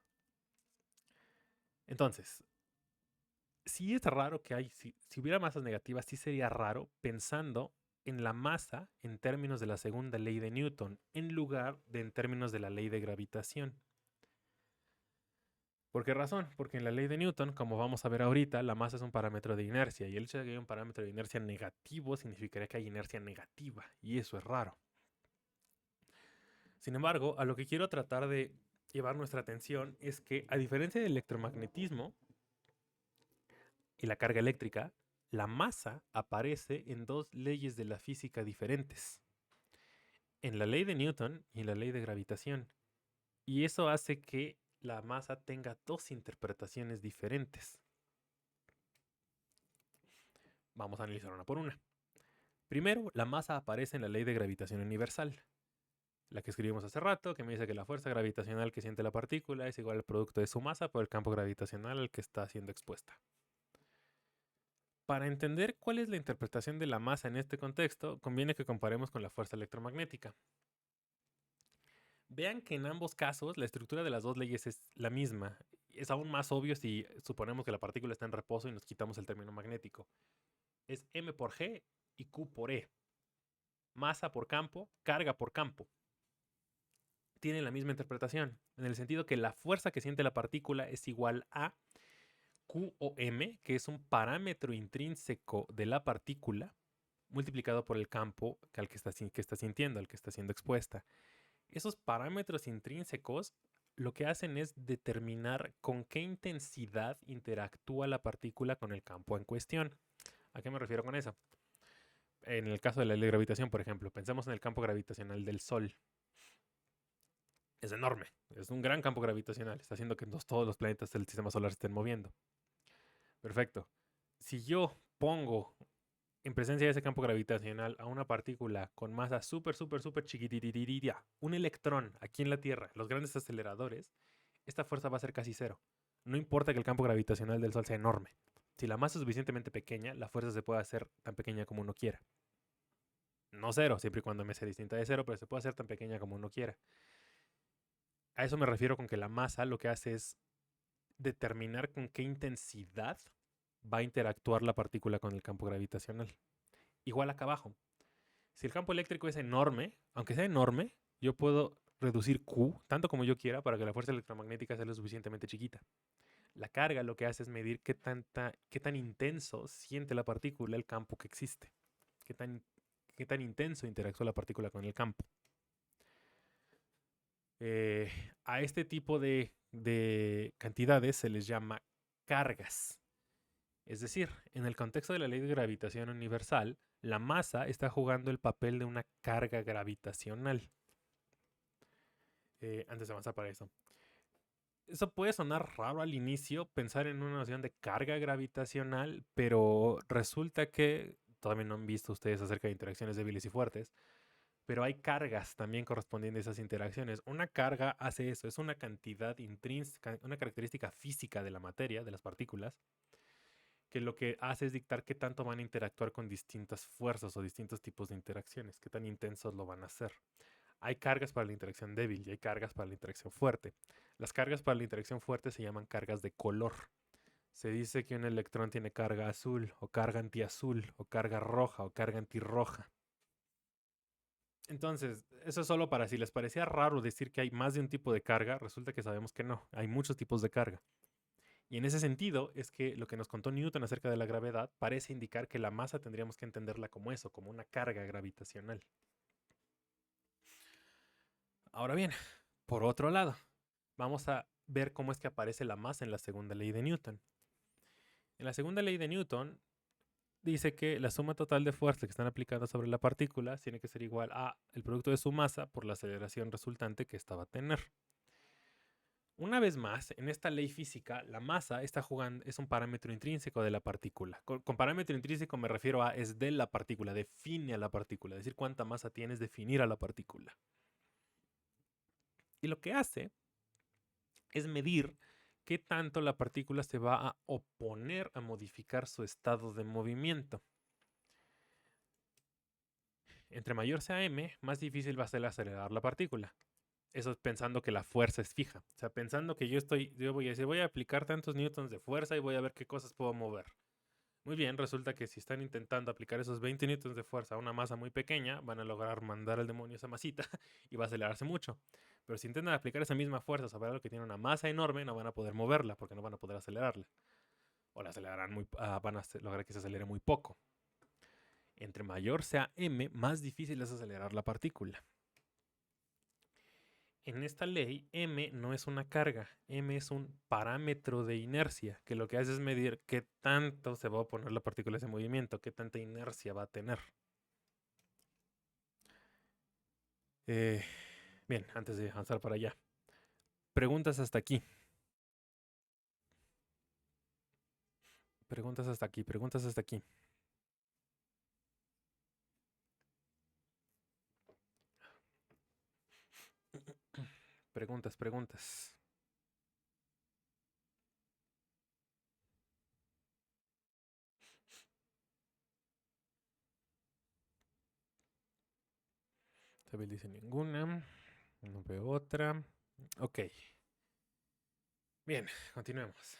Entonces, sí es raro que hay, si hubiera masas negativas, sí sería raro pensando en la masa en términos de la segunda ley de Newton, en lugar de en términos de la ley de gravitación. ¿Por qué razón? Porque en la ley de Newton, como vamos a ver ahorita, la masa es un parámetro de inercia y el hecho de que haya un parámetro de inercia negativo significaría que hay inercia negativa y eso es raro. Sin embargo, a lo que quiero tratar de llevar nuestra atención es que, a diferencia del electromagnetismo y la carga eléctrica, la masa aparece en dos leyes de la física diferentes, en la ley de Newton y en la ley de gravitación. Y eso hace que la masa tenga dos interpretaciones diferentes. Vamos a analizar una por una. Primero, la masa aparece en la ley de gravitación universal, la que escribimos hace rato, que me dice que la fuerza gravitacional que siente la partícula es igual al producto de su masa por el campo gravitacional al que está siendo expuesta. Para entender cuál es la interpretación de la masa en este contexto, conviene que comparemos con la fuerza electromagnética. Vean que en ambos casos la estructura de las dos leyes es la misma. Es aún más obvio si suponemos que la partícula está en reposo y nos quitamos el término magnético. Es m por g y q por e. Masa por campo, carga por campo. Tienen la misma interpretación, en el sentido que la fuerza que siente la partícula es igual a Q o m, que es un parámetro intrínseco de la partícula, multiplicado por el campo que está sintiendo, al que está siendo expuesta. Esos parámetros intrínsecos lo que hacen es determinar con qué intensidad interactúa la partícula con el campo en cuestión. ¿A qué me refiero con eso? En el caso de la ley de gravitación, por ejemplo, pensemos en el campo gravitacional del Sol. Es enorme, es un gran campo gravitacional, está haciendo que todos los planetas del sistema solar se estén moviendo. Perfecto. Si yo pongo en presencia de ese campo gravitacional a una partícula con masa súper chiquitititita, un electrón aquí en la Tierra, los grandes aceleradores, esta fuerza va a ser casi cero. No importa que el campo gravitacional del Sol sea enorme. Si la masa es suficientemente pequeña, la fuerza se puede hacer tan pequeña como uno quiera. No cero, siempre y cuando m sea distinta de cero, pero se puede hacer tan pequeña como uno quiera. A eso me refiero con que la masa lo que hace es determinar con qué intensidad va a interactuar la partícula con el campo gravitacional. Igual acá abajo. Si el campo eléctrico es enorme, aunque sea enorme, yo puedo reducir Q tanto como yo quiera para que la fuerza electromagnética sea lo suficientemente chiquita. La carga lo que hace es medir qué tan intenso siente la partícula el campo que existe. Qué tan intenso interactúa la partícula con el campo. A este tipo de cantidades se les llama cargas. Es decir, en el contexto de la ley de gravitación universal, la masa está jugando el papel de una carga gravitacional. Antes de avanzar para eso. Eso puede sonar raro al inicio, pensar en una noción de carga gravitacional, pero resulta que, todavía no han visto ustedes acerca de interacciones débiles y fuertes, pero hay cargas también correspondientes a esas interacciones. Una carga hace eso, es una cantidad intrínseca, una característica física de la materia, de las partículas, que lo que hace es dictar qué tanto van a interactuar con distintas fuerzas o distintos tipos de interacciones, qué tan intensos lo van a hacer. Hay cargas para la interacción débil y hay cargas para la interacción fuerte. Las cargas para la interacción fuerte se llaman cargas de color. Se dice que un electrón tiene carga azul, o carga antiazul, o carga roja, o carga antirroja. Entonces, eso es solo para si les parecía raro decir que hay más de un tipo de carga, resulta que sabemos que no, hay muchos tipos de carga. Y en ese sentido es que lo que nos contó Newton acerca de la gravedad parece indicar que la masa tendríamos que entenderla como eso, como una carga gravitacional. Ahora bien, por otro lado, vamos a ver cómo es que aparece la masa en la segunda ley de Newton. En la segunda ley de Newton dice que la suma total de fuerzas que están aplicando sobre la partícula tiene que ser igual a el producto de su masa por la aceleración resultante que ésta va a tener. Una vez más, en esta ley física, la masa está jugando, es un parámetro intrínseco de la partícula. Con parámetro intrínseco me refiero a es de la partícula, define a la partícula, es decir, cuánta masa tiene es definir a la partícula. Y lo que hace es medir qué tanto la partícula se va a oponer a modificar su estado de movimiento. Entre mayor sea m, más difícil va a ser acelerar la partícula. Eso es pensando que la fuerza es fija. O sea, pensando que yo voy a decir, voy a aplicar tantos newtons de fuerza y voy a ver qué cosas puedo mover. Muy bien, resulta que si están intentando aplicar esos 20 newtons de fuerza a una masa muy pequeña, van a lograr mandar al demonio esa masita y va a acelerarse mucho. Pero si intentan aplicar esa misma fuerza sobre algo que tiene una masa enorme, no van a poder moverla porque no van a poder acelerarla. O la acelerarán van a lograr que se acelere muy poco. Entre mayor sea m, más difícil es acelerar la partícula. En esta ley, m no es una carga, m es un parámetro de inercia, que lo que hace es medir qué tanto se va a oponer la partícula a ese movimiento, qué tanta inercia va a tener. Bien, antes de avanzar para allá. Preguntas hasta aquí. Preguntas hasta aquí, preguntas hasta aquí. Preguntas, preguntas. Isabel dice ninguna. No veo otra. Ok. Bien, continuemos.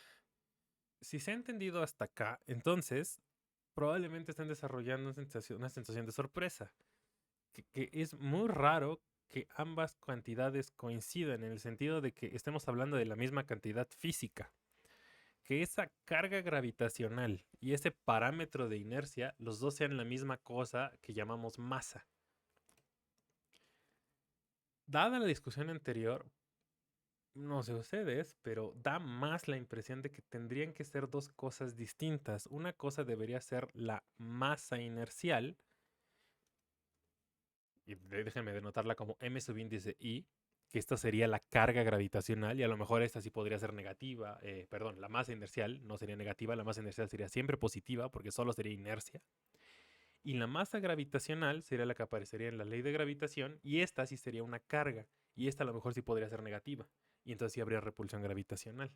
Si se ha entendido hasta acá, entonces probablemente estén desarrollando una sensación de sorpresa. Que es muy raro que ambas cantidades coincidan en el sentido de que estemos hablando de la misma cantidad física. Que esa carga gravitacional y ese parámetro de inercia, los dos sean la misma cosa que llamamos masa. Dada la discusión anterior, no sé ustedes, pero da más la impresión de que tendrían que ser dos cosas distintas. Una cosa debería ser la masa inercial, y déjenme denotarla como m subíndice i, que esta sería la carga gravitacional, y a lo mejor esta sí podría ser negativa, perdón, la masa inercial no sería negativa, la masa inercial sería siempre positiva, porque solo sería inercia. Y la masa gravitacional sería la que aparecería en la ley de gravitación, y esta sí sería una carga, y esta a lo mejor sí podría ser negativa, y entonces sí habría repulsión gravitacional.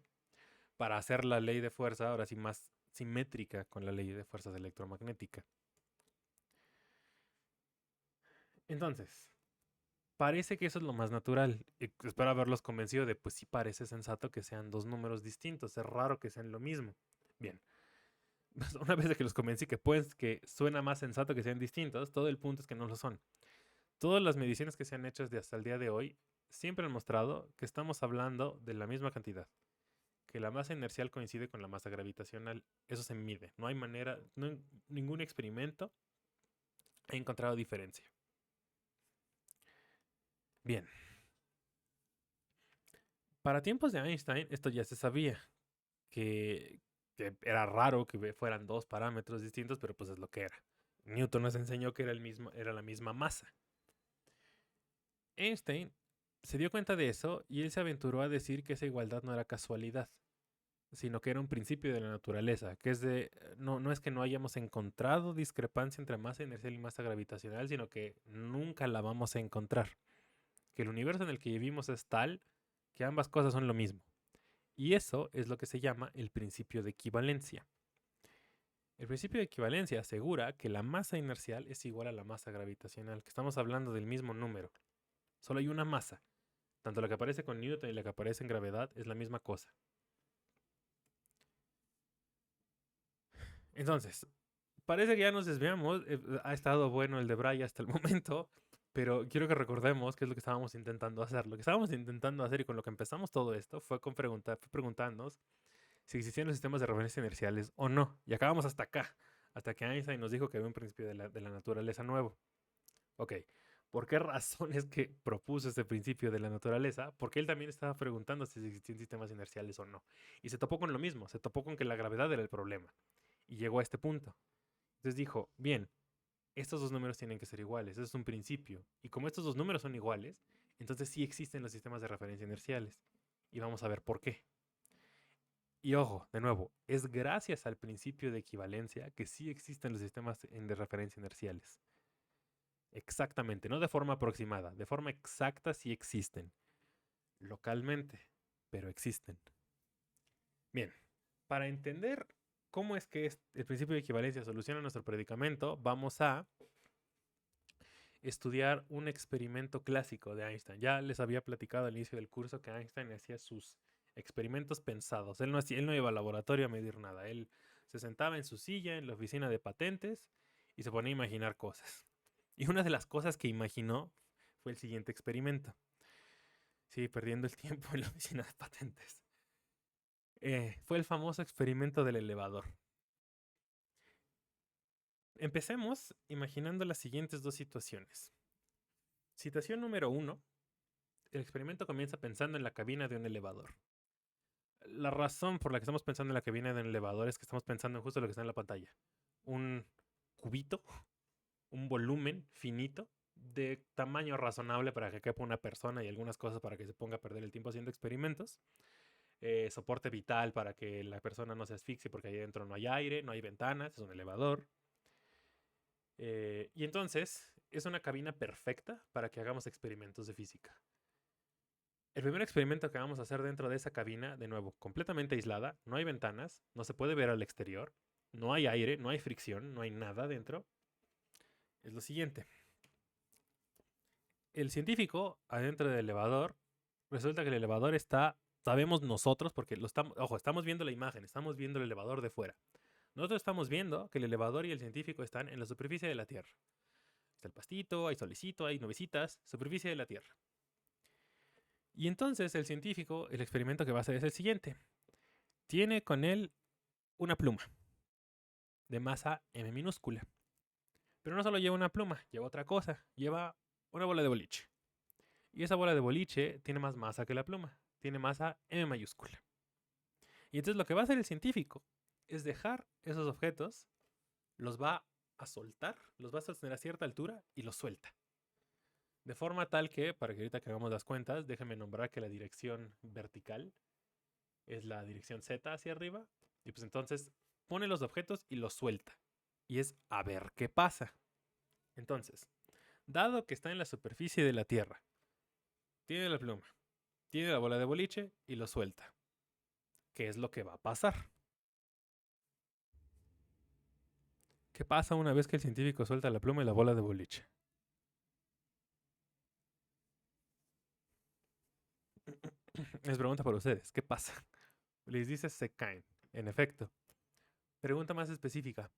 Para hacer la ley de fuerza ahora sí más simétrica con la ley de fuerzas electromagnética. Entonces, parece que eso es lo más natural. Espero haberlos convencido de, pues sí parece sensato que sean dos números distintos. Es raro que sean lo mismo. Bien. Una vez que los convencí que suena más sensato que sean distintos, todo el punto es que no lo son. Todas las mediciones que se han hecho desde hasta el día de hoy siempre han mostrado que estamos hablando de la misma cantidad. Que la masa inercial coincide con la masa gravitacional. Eso se mide. No hay manera, ningún experimento ha encontrado diferencia. Bien. Para tiempos de Einstein, esto ya se sabía. Que era raro que fueran dos parámetros distintos, pero pues es lo que era. Newton nos enseñó que era la misma masa. Einstein se dio cuenta de eso y él se aventuró a decir que esa igualdad no era casualidad, sino que era un principio de la naturaleza, que es no es que no hayamos encontrado discrepancia entre masa inercial y masa gravitacional, sino que nunca la vamos a encontrar. Que el universo en el que vivimos es tal que ambas cosas son lo mismo. Y eso es lo que se llama el principio de equivalencia. El principio de equivalencia asegura que la masa inercial es igual a la masa gravitacional, que estamos hablando del mismo número. Solo hay una masa. Tanto la que aparece con Newton y la que aparece en gravedad es la misma cosa. Entonces, parece que ya nos desviamos. Ha estado bueno el de Braille hasta el momento, pero quiero que recordemos qué es lo que estábamos intentando hacer. Lo que estábamos intentando hacer y con lo que empezamos todo esto fue preguntarnos si existían los sistemas de referencia inerciales o no. Y acabamos hasta acá, hasta que Einstein nos dijo que había un principio de la naturaleza nuevo. Ok, ¿por qué razón es que propuso este principio de la naturaleza? Porque él también estaba preguntando si existían sistemas inerciales o no. Y se topó con lo mismo, se topó con que la gravedad era el problema. Y llegó a este punto. Entonces dijo, bien, estos dos números tienen que ser iguales, eso es un principio. Y como estos dos números son iguales, entonces sí existen los sistemas de referencia inerciales. Y vamos a ver por qué. Y ojo, de nuevo, es gracias al principio de equivalencia que sí existen los sistemas de referencia inerciales. Exactamente, no de forma aproximada, de forma exacta sí existen. Localmente, pero existen. Bien, para entender cómo es que el principio de equivalencia soluciona nuestro predicamento, vamos a estudiar un experimento clásico de Einstein. Ya les había platicado al inicio del curso que Einstein hacía sus experimentos pensados. Él no iba al laboratorio a medir nada. Él se sentaba en su silla en la oficina de patentes y se ponía a imaginar cosas. Y una de las cosas que imaginó fue el siguiente experimento. Sí, perdiendo el tiempo en la oficina de patentes. Fue el famoso experimento del elevador. Empecemos imaginando las siguientes dos situaciones. Situación número 1. El experimento comienza pensando en la cabina de un elevador. La razón por la que estamos pensando en la cabina de un elevador es que estamos pensando en justo lo que está en la pantalla. Un cubito, un volumen finito de tamaño razonable para que quepa una persona y algunas cosas para que se ponga a perder el tiempo haciendo experimentos. Soporte vital para que la persona no se asfixie porque ahí adentro no hay aire, no hay ventanas, es un elevador. Y entonces es una cabina perfecta para que hagamos experimentos de física. El primer experimento que vamos a hacer dentro de esa cabina, de nuevo, completamente aislada, no hay ventanas, no se puede ver al exterior, no hay aire, no hay fricción, no hay nada dentro, es lo siguiente. el científico, adentro del elevador, resulta que el elevador está, sabemos nosotros, porque lo estamos, ojo, estamos viendo la imagen, estamos viendo el elevador de fuera. Nosotros estamos viendo que el elevador y el científico están en la superficie de la Tierra. Está el pastito, hay solecito, hay nubecitas, superficie de la Tierra. Y entonces el científico, el experimento que va a hacer es el siguiente. Tiene con él una pluma de masa M minúscula. Pero no solo lleva una pluma, lleva otra cosa. Lleva una bola de boliche. Y esa bola de boliche tiene más masa que la pluma. Tiene masa M mayúscula. Y entonces lo que va a hacer el científico es dejar esos objetos, los va a soltar, los va a sostener a cierta altura y los suelta. De forma tal que, para que ahorita que hagamos las cuentas, déjenme nombrar que la dirección vertical es la dirección Z hacia arriba. Y pues entonces pone los objetos y los suelta. Y es a ver qué pasa. Entonces, dado que está en la superficie de la Tierra, tiene la pluma, tiene la bola de boliche y lo suelta. ¿Qué es lo que va a pasar? ¿Qué pasa una vez que el científico suelta la pluma y la bola de boliche? Es pregunta para ustedes. ¿Qué pasa? Les dice se caen. En efecto. Pregunta más específica.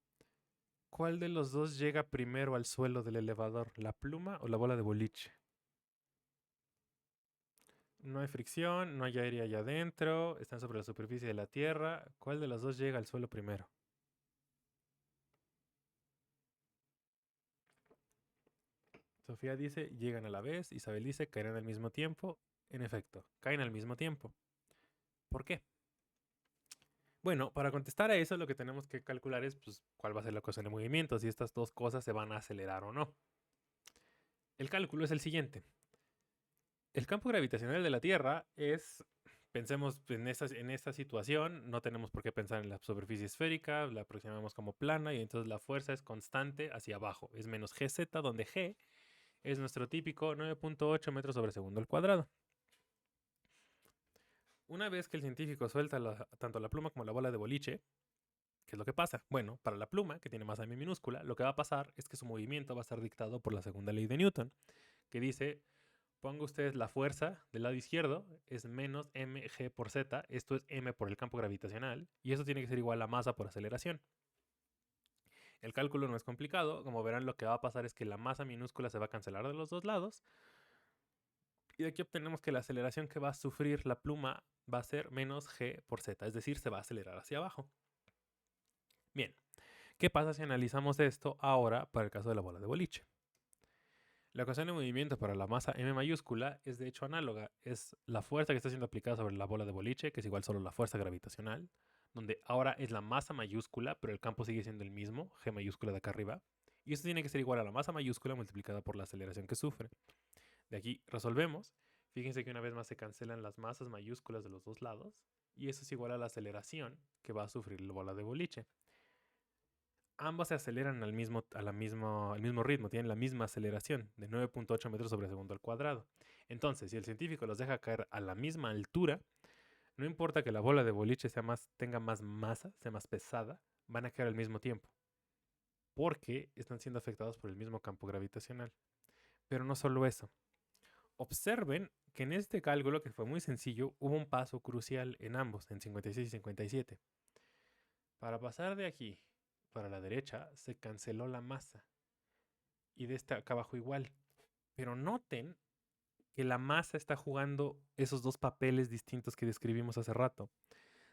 ¿Cuál de los dos llega primero al suelo del elevador? ¿La pluma o la bola de boliche? No hay fricción, no hay aire allá adentro, están sobre la superficie de la Tierra. ¿Cuál de los dos llega al suelo primero? Sofía dice, llegan a la vez. Isabel dice, caerán al mismo tiempo. En efecto, caen al mismo tiempo. ¿Por qué? Bueno, para contestar a eso lo que tenemos que calcular es pues, cuál va a ser la ecuación de movimiento, si estas dos cosas se van a acelerar o no. El cálculo es el siguiente. El campo gravitacional de la Tierra es, pensemos en esta situación, no tenemos por qué pensar en la superficie esférica, la aproximamos como plana y entonces la fuerza es constante hacia abajo, es menos Gz, donde G es nuestro típico 9.8 metros sobre segundo al cuadrado. Una vez que el científico suelta tanto la pluma como la bola de boliche, ¿qué es lo que pasa? Bueno, para la pluma, que tiene masa m minúscula, lo que va a pasar es que su movimiento va a estar dictado por la segunda ley de Newton, que dice, ponga usted la fuerza del lado izquierdo, es menos mg por z, esto es m por el campo gravitacional, y eso tiene que ser igual a masa por aceleración. El cálculo no es complicado, como verán lo que va a pasar es que la masa minúscula se va a cancelar de los dos lados, y de aquí obtenemos que la aceleración que va a sufrir la pluma va a ser menos g por z, es decir, se va a acelerar hacia abajo. Bien, ¿qué pasa si analizamos esto ahora para el caso de la bola de boliche? La ecuación de movimiento para la masa m mayúscula es de hecho análoga. Es la fuerza que está siendo aplicada sobre la bola de boliche, que es igual solo la fuerza gravitacional, donde ahora es la masa mayúscula, pero el campo sigue siendo el mismo, g mayúscula de acá arriba. Y esto tiene que ser igual a la masa mayúscula multiplicada por la aceleración que sufre. De aquí resolvemos. Fíjense que una vez más se cancelan las masas mayúsculas de los dos lados, y eso es igual a la aceleración que va a sufrir la bola de boliche. Ambos se aceleran al mismo ritmo, tienen la misma aceleración de 9.8 metros sobre segundo al cuadrado. Entonces, si el científico los deja caer a la misma altura, no importa que la bola de boliche tenga más masa, sea más pesada, van a caer al mismo tiempo, porque están siendo afectados por el mismo campo gravitacional. Pero no solo eso. Observen que en este cálculo, que fue muy sencillo, hubo un paso crucial en ambos, en 56 y 57. Para pasar de aquí para la derecha, se canceló la masa. Y de esta acá abajo igual. Pero noten que la masa está jugando esos dos papeles distintos que describimos hace rato.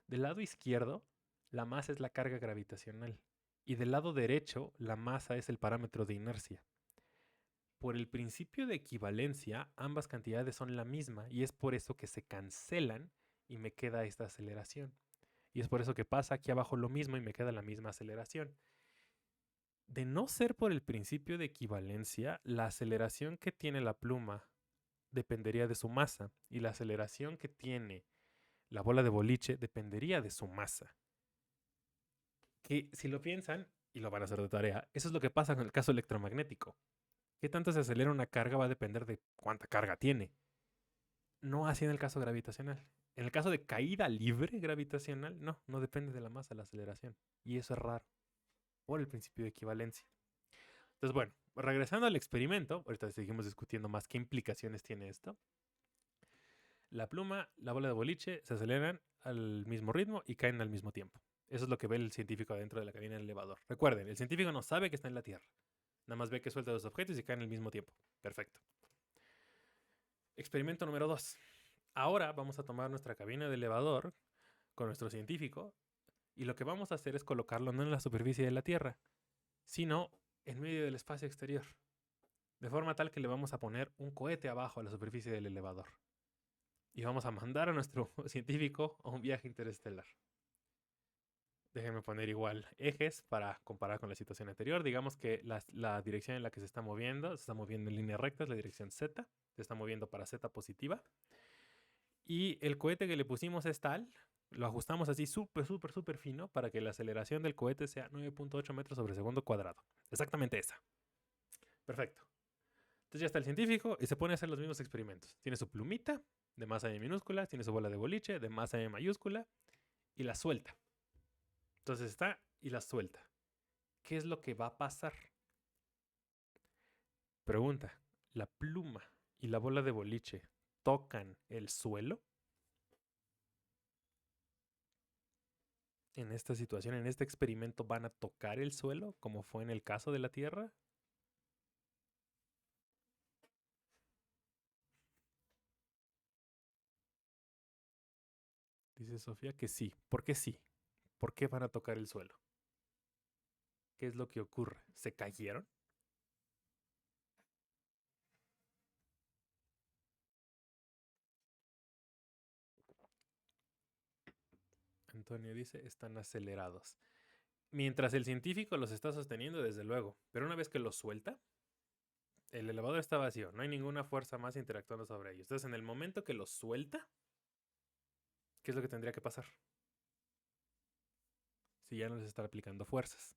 Del lado izquierdo, la masa es la carga gravitacional. Y del lado derecho, la masa es el parámetro de inercia. Por el principio de equivalencia, ambas cantidades son la misma y es por eso que se cancelan y me queda esta aceleración. Y es por eso que pasa aquí abajo lo mismo y me queda la misma aceleración. De no ser por el principio de equivalencia, la aceleración que tiene la pluma dependería de su masa y la aceleración que tiene la bola de boliche dependería de su masa. Que si lo piensan, y lo van a hacer de tarea, eso es lo que pasa con el caso electromagnético. ¿Qué tanto se acelera una carga? Va a depender de cuánta carga tiene. No así en el caso gravitacional. En el caso de caída libre gravitacional, no depende de la masa la aceleración. Y eso es raro, por el principio de equivalencia. Entonces, bueno, regresando al experimento, ahorita seguimos discutiendo más qué implicaciones tiene esto. La pluma, la bola de boliche se aceleran al mismo ritmo y caen al mismo tiempo. Eso es lo que ve el científico adentro de la cabina del elevador. Recuerden, el científico no sabe que está en la Tierra. Nada más ve que suelta los objetos y caen al mismo tiempo. Perfecto. Experimento número 2. Ahora vamos a tomar nuestra cabina de elevador con nuestro científico y lo que vamos a hacer es colocarlo no en la superficie de la Tierra, sino en medio del espacio exterior. De forma tal que le vamos a poner un cohete abajo a la superficie del elevador. Y vamos a mandar a nuestro científico a un viaje interestelar. Déjenme poner igual ejes para comparar con la situación anterior. Digamos que la dirección en la que se está moviendo en línea recta, es la dirección Z. Se está moviendo para Z positiva. Y el cohete que le pusimos es tal, lo ajustamos así súper fino para que la aceleración del cohete sea 9.8 metros sobre segundo cuadrado. Exactamente esa. Perfecto. Entonces ya está el científico y se pone a hacer los mismos experimentos. Tiene su plumita de masa M minúscula, tiene su bola de boliche de masa M mayúscula y la suelta. Entonces está y la suelta. ¿Qué es lo que va a pasar? Pregunta, ¿la pluma y la bola de boliche tocan el suelo? En esta situación, en este experimento, ¿van a tocar el suelo como fue en el caso de la Tierra? Dice Sofía que sí. ¿Por qué sí? ¿Por qué van a tocar el suelo? ¿Qué es lo que ocurre? ¿Se cayeron? Antonio dice, están acelerados. Mientras el científico los está sosteniendo, desde luego. Pero una vez que los suelta, el elevador está vacío. No hay ninguna fuerza más interactuando sobre ellos. Entonces, en el momento que los suelta, ¿qué es lo que tendría que pasar? Si ya no les está aplicando fuerzas.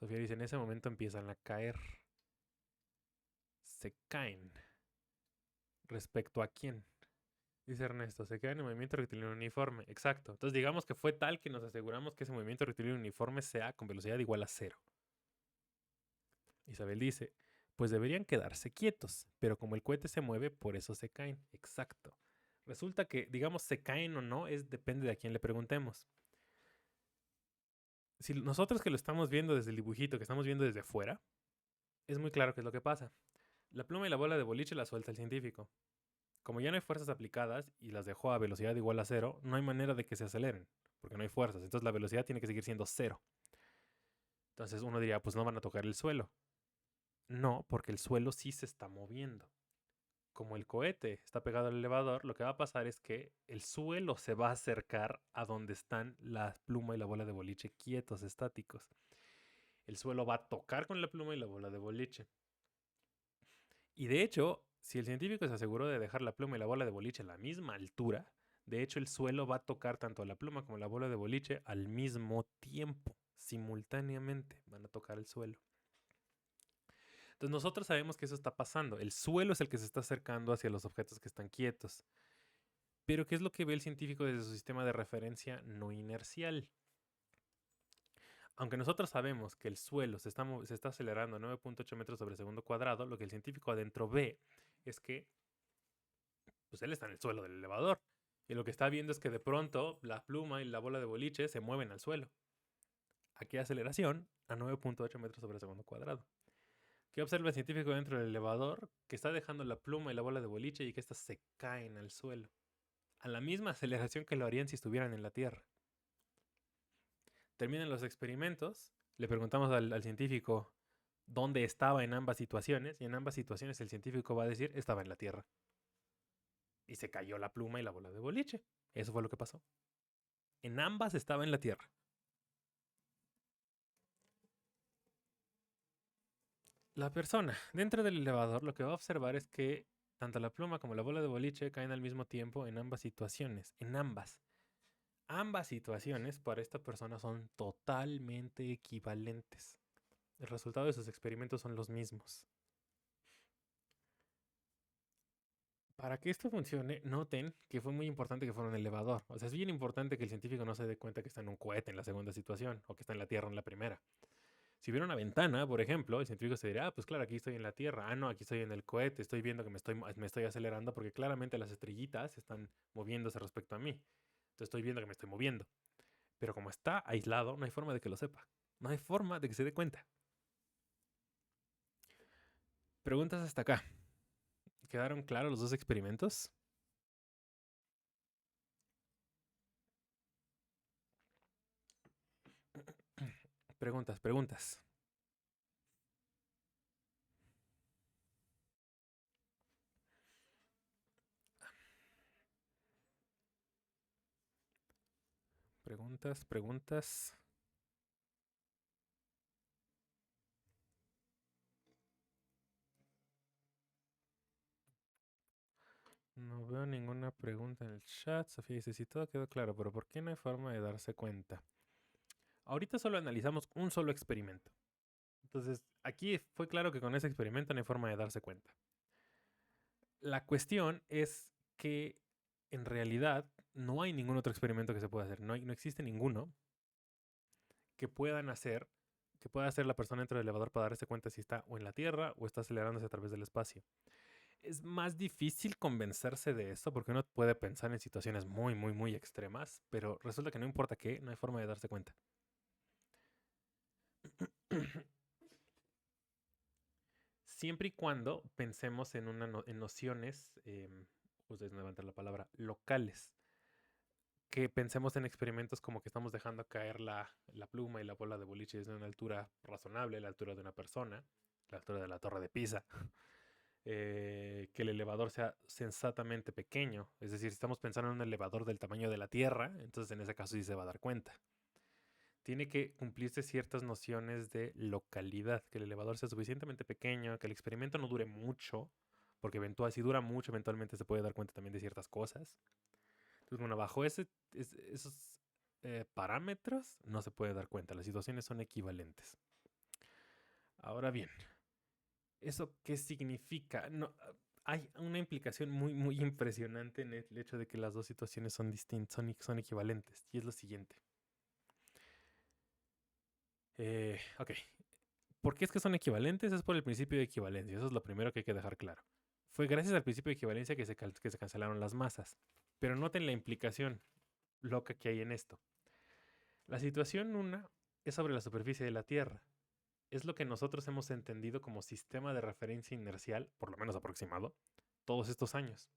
Sofía dice, en ese momento empiezan a caer. Se caen. ¿Respecto a quién? Dice Ernesto, se caen en movimiento rectilíneo uniforme. Exacto. Entonces digamos que fue tal que nos aseguramos que ese movimiento rectilíneo uniforme sea con velocidad igual a 0. Isabel dice, pues deberían quedarse quietos, pero como el cohete se mueve, por eso se caen. Exacto. Resulta que, digamos, se caen o no, depende de a quién le preguntemos. Si nosotros que lo estamos viendo desde el dibujito, que estamos viendo desde fuera, es muy claro qué es lo que pasa. La pluma y la bola de boliche la suelta el científico. Como ya no hay fuerzas aplicadas y las dejó a velocidad igual a 0, no hay manera de que se aceleren, porque no hay fuerzas. Entonces la velocidad tiene que seguir siendo 0. Entonces uno diría, pues no van a tocar el suelo. No, porque el suelo sí se está moviendo. Como el cohete está pegado al elevador, lo que va a pasar es que el suelo se va a acercar a donde están la pluma y la bola de boliche quietos, estáticos. El suelo va a tocar con la pluma y la bola de boliche. Y de hecho, si el científico se aseguró de dejar la pluma y la bola de boliche a la misma altura, de hecho el suelo va a tocar tanto la pluma como la bola de boliche al mismo tiempo, simultáneamente van a tocar el suelo. Entonces nosotros sabemos que eso está pasando. El suelo es el que se está acercando hacia los objetos que están quietos. Pero ¿qué es lo que ve el científico desde su sistema de referencia no inercial? Aunque nosotros sabemos que el suelo se está acelerando a 9.8 metros sobre segundo cuadrado, lo que el científico adentro ve es que pues él está en el suelo del elevador. Y lo que está viendo es que de pronto la pluma y la bola de boliche se mueven al suelo. ¿A qué aceleración? A 9.8 metros sobre segundo cuadrado. ¿Qué observa el científico dentro del elevador? Que está dejando la pluma y la bola de boliche y que éstas se caen al suelo. A la misma aceleración que lo harían si estuvieran en la Tierra. Terminan los experimentos. Le preguntamos al científico dónde estaba en ambas situaciones. Y en ambas situaciones el científico va a decir, estaba en la Tierra. Y se cayó la pluma y la bola de boliche. Eso fue lo que pasó. En ambas estaba en la Tierra. La persona dentro del elevador lo que va a observar es que tanto la pluma como la bola de boliche caen al mismo tiempo en ambas situaciones. En ambas. Ambas situaciones para esta persona son totalmente equivalentes. El resultado de sus experimentos son los mismos. Para que esto funcione, noten que fue muy importante que fuera un elevador. O sea, es bien importante que el científico no se dé cuenta que está en un cohete en la segunda situación o que está en la Tierra en la primera. Si hubiera una ventana, por ejemplo, el científico se diría, ah, pues claro, aquí estoy en la Tierra. Ah, no, aquí estoy en el cohete. Estoy viendo que me estoy acelerando porque claramente las estrellitas están moviéndose respecto a mí. Entonces estoy viendo que me estoy moviendo. Pero como está aislado, no hay forma de que lo sepa. No hay forma de que se dé cuenta. Preguntas hasta acá. ¿Quedaron claros los dos experimentos? Preguntas, preguntas. Preguntas, preguntas. No veo ninguna pregunta en el chat. Sofía dice, si todo quedó claro, pero ¿por qué no hay forma de darse cuenta? Ahorita solo analizamos un solo experimento. Entonces, aquí fue claro que con ese experimento no hay forma de darse cuenta. La cuestión es que en realidad no hay ningún otro experimento que se pueda hacer. No existe ninguno que puedan hacer, que pueda hacer la persona dentro del elevador para darse cuenta si está o en la Tierra o está acelerándose a través del espacio. Es más difícil convencerse de eso porque uno puede pensar en situaciones muy, muy, muy extremas, pero resulta que no importa qué, no hay forma de darse cuenta. Siempre y cuando pensemos en, en nociones, ustedes no levantar la palabra, locales. Que pensemos en experimentos como que estamos dejando caer la pluma y la bola de boliche desde una altura razonable, la altura de una persona, la altura de la torre de Pisa. Que el elevador sea sensatamente pequeño. Es decir, si estamos pensando en un elevador del tamaño de la Tierra, entonces en ese caso sí se va a dar cuenta. Tiene que cumplirse ciertas nociones de localidad, que el elevador sea suficientemente pequeño, que el experimento no dure mucho, porque si dura mucho, eventualmente se puede dar cuenta también de ciertas cosas. Entonces, bueno, bajo esos parámetros no se puede dar cuenta, las situaciones son equivalentes. Ahora bien, ¿eso qué significa? No, hay una implicación muy, muy impresionante en el hecho de que las dos situaciones son distintas, son equivalentes. Y es lo siguiente. Ok. ¿Por qué es que son equivalentes? Es por el principio de equivalencia. Eso es lo primero que hay que dejar claro. Fue gracias al principio de equivalencia que se cancelaron las masas. Pero noten la implicación loca que hay en esto. La situación 1 es sobre la superficie de la Tierra. Es lo que nosotros hemos entendido como sistema de referencia inercial, por lo menos aproximado, todos estos años.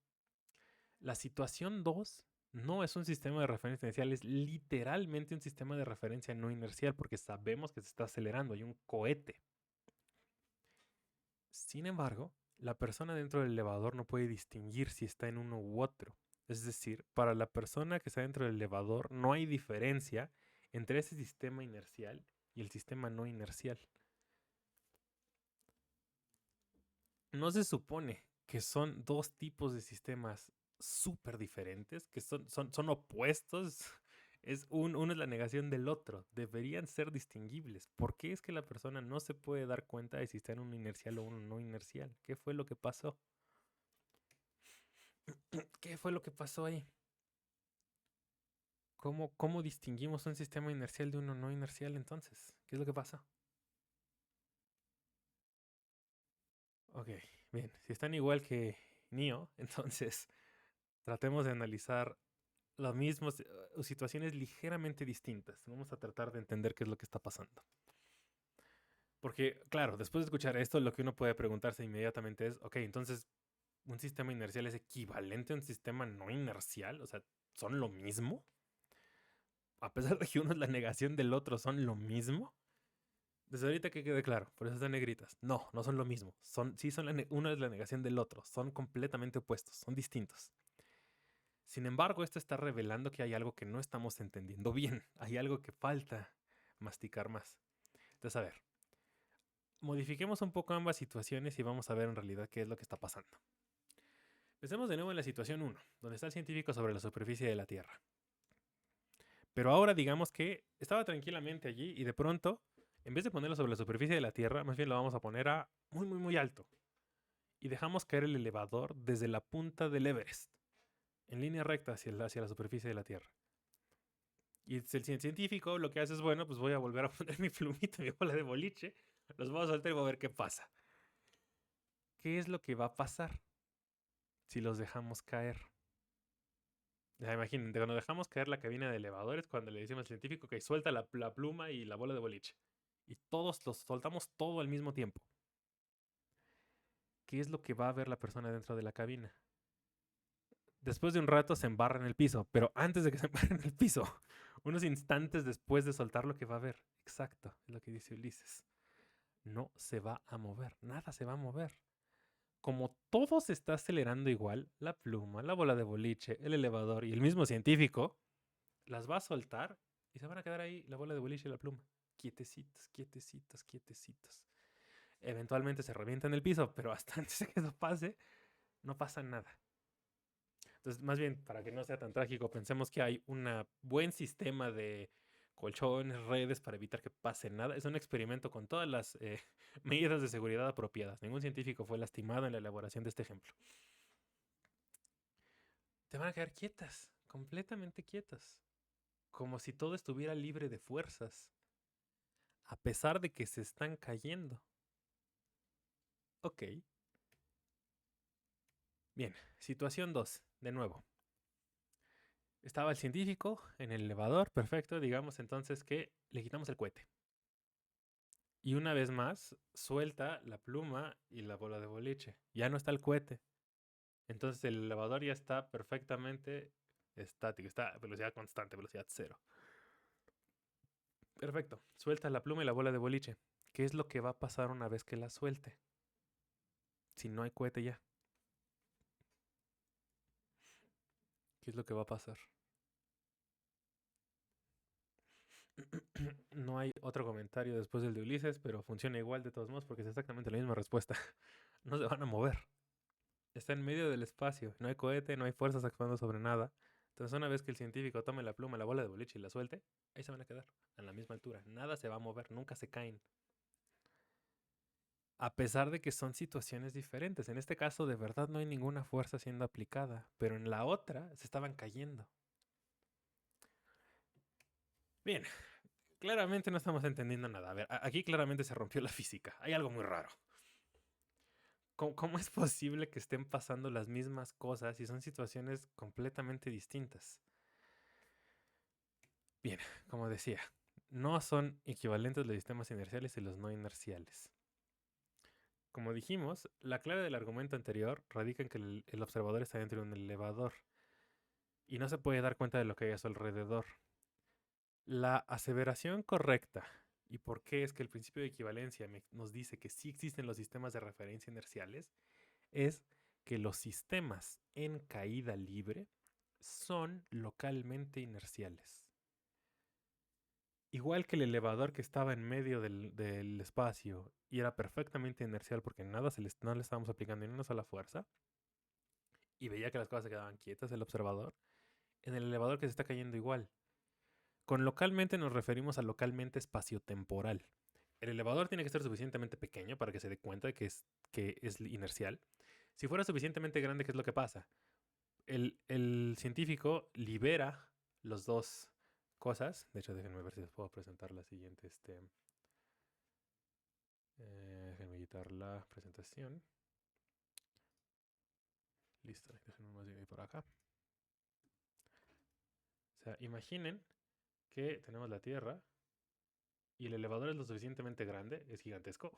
La situación 2 no es un sistema de referencia inercial, es literalmente un sistema de referencia no inercial porque sabemos que se está acelerando, hay un cohete. Sin embargo, la persona dentro del elevador no puede distinguir si está en uno u otro. Es decir, para la persona que está dentro del elevador no hay diferencia entre ese sistema inercial y el sistema no inercial. No se supone que son dos tipos de sistemas súper diferentes, que son opuestos. Uno es la negación del otro. Deberían ser distinguibles. ¿Por qué es que la persona no se puede dar cuenta de si está en un inercial o un no inercial? ¿Qué fue lo que pasó? ¿Qué fue lo que pasó ahí? ¿Cómo distinguimos un sistema inercial de uno no inercial entonces? ¿Qué es lo que pasa? Ok, bien. Si están igual que Neo, entonces tratemos de analizar lo mismo, situaciones ligeramente distintas. Vamos a tratar de entender qué es lo que está pasando. Porque, claro, después de escuchar esto, lo que uno puede preguntarse inmediatamente es, ok, entonces, ¿un sistema inercial es equivalente a un sistema no inercial? O sea, ¿son lo mismo? A pesar de que uno es la negación del otro, ¿son lo mismo? Desde ahorita que quede claro, por eso están negritas. No, no son lo mismo. Uno es la negación del otro. Son completamente opuestos, son distintos. Sin embargo, esto está revelando que hay algo que no estamos entendiendo bien. Hay algo que falta masticar más. Entonces, a ver, modifiquemos un poco ambas situaciones y vamos a ver en realidad qué es lo que está pasando. Pensemos de nuevo en la situación 1, donde está el científico sobre la superficie de la Tierra. Pero ahora digamos que estaba tranquilamente allí y de pronto, en vez de ponerlo sobre la superficie de la Tierra, más bien lo vamos a poner a muy, muy, muy alto. y dejamos caer el elevador desde la punta del Everest, en línea recta hacia la superficie de la Tierra. Y el científico lo que hace es, bueno, pues voy a volver a poner mi plumita, mi bola de boliche, los voy a soltar y voy a ver qué pasa. ¿Qué es lo que va a pasar si los dejamos caer? Ya, imaginen, cuando dejamos caer la cabina de elevadores, cuando le decimos al científico que suelta la pluma y la bola de boliche. Y todos los soltamos todo al mismo tiempo. ¿Qué es lo que va a ver la persona dentro de la cabina? Después de un rato se embarra en el piso, pero antes de que se embarre en el piso, unos instantes después de soltar lo que va a ver. Exacto, es lo que dice Ulises. No se va a mover, nada se va a mover. Como todo se está acelerando igual, la pluma, la bola de boliche, el elevador y el mismo científico, las va a soltar y se van a quedar ahí la bola de boliche y la pluma. Quietecitos, quietecitos, quietecitos. Eventualmente se revienta en el piso, pero hasta antes de que eso pase, no pasa nada. Entonces, más bien, para que no sea tan trágico, pensemos que hay un buen sistema de colchones, redes para evitar que pase nada. Es un experimento con todas las medidas de seguridad apropiadas. Ningún científico fue lastimado en la elaboración de este ejemplo. Te van a quedar quietas, completamente quietas, como si todo estuviera libre de fuerzas, a pesar de que se están cayendo. Ok. Bien, situación 2, de nuevo. Estaba el científico en el elevador, perfecto, digamos entonces que le quitamos el cohete. Y una vez más, suelta la pluma y la bola de boliche. Ya no está el cohete. Entonces el elevador ya está perfectamente estático, está a velocidad constante, velocidad cero. Perfecto, suelta la pluma y la bola de boliche. ¿Qué es lo que va a pasar una vez que la suelte? Si no hay cohete ya. ¿Qué es lo que va a pasar? No hay otro comentario después del de Ulises, pero funciona igual de todos modos porque es exactamente la misma respuesta. No se van a mover. Está en medio del espacio. No hay cohete, no hay fuerzas actuando sobre nada. Entonces, una vez que el científico tome la pluma, la bola de boliche y la suelte, ahí se van a quedar, a la misma altura. Nada se va a mover, nunca se caen. A pesar de que son situaciones diferentes. En este caso, de verdad no hay ninguna fuerza siendo aplicada, pero en la otra se estaban cayendo. Bien, claramente no estamos entendiendo nada. A ver, aquí claramente se rompió la física. Hay algo muy raro. ¿Cómo es posible que estén pasando las mismas cosas y son situaciones completamente distintas? Bien, como decía, no son equivalentes los sistemas inerciales y los no inerciales. Como dijimos, la clave del argumento anterior radica en que el observador está dentro de un elevador y no se puede dar cuenta de lo que hay a su alrededor. La aseveración correcta y por qué es que el principio de equivalencia nos dice que sí existen los sistemas de referencia inerciales es que los sistemas en caída libre son localmente inerciales. Igual que el elevador que estaba en medio del espacio y era perfectamente inercial porque no le estábamos aplicando ni una sola fuerza y veía que las cosas se quedaban quietas el observador, en el elevador que se está cayendo igual. Con localmente nos referimos a localmente espaciotemporal. El elevador tiene que ser suficientemente pequeño para que se dé cuenta de que es inercial. Si fuera suficientemente grande, ¿qué es lo que pasa? El científico libera los dos cosas. De hecho, déjenme ver si les puedo presentar la siguiente. Déjenme quitar la presentación. Listo, déjenme más bien ir por acá. O sea, imaginen que tenemos la Tierra y el elevador es lo suficientemente grande, es gigantesco,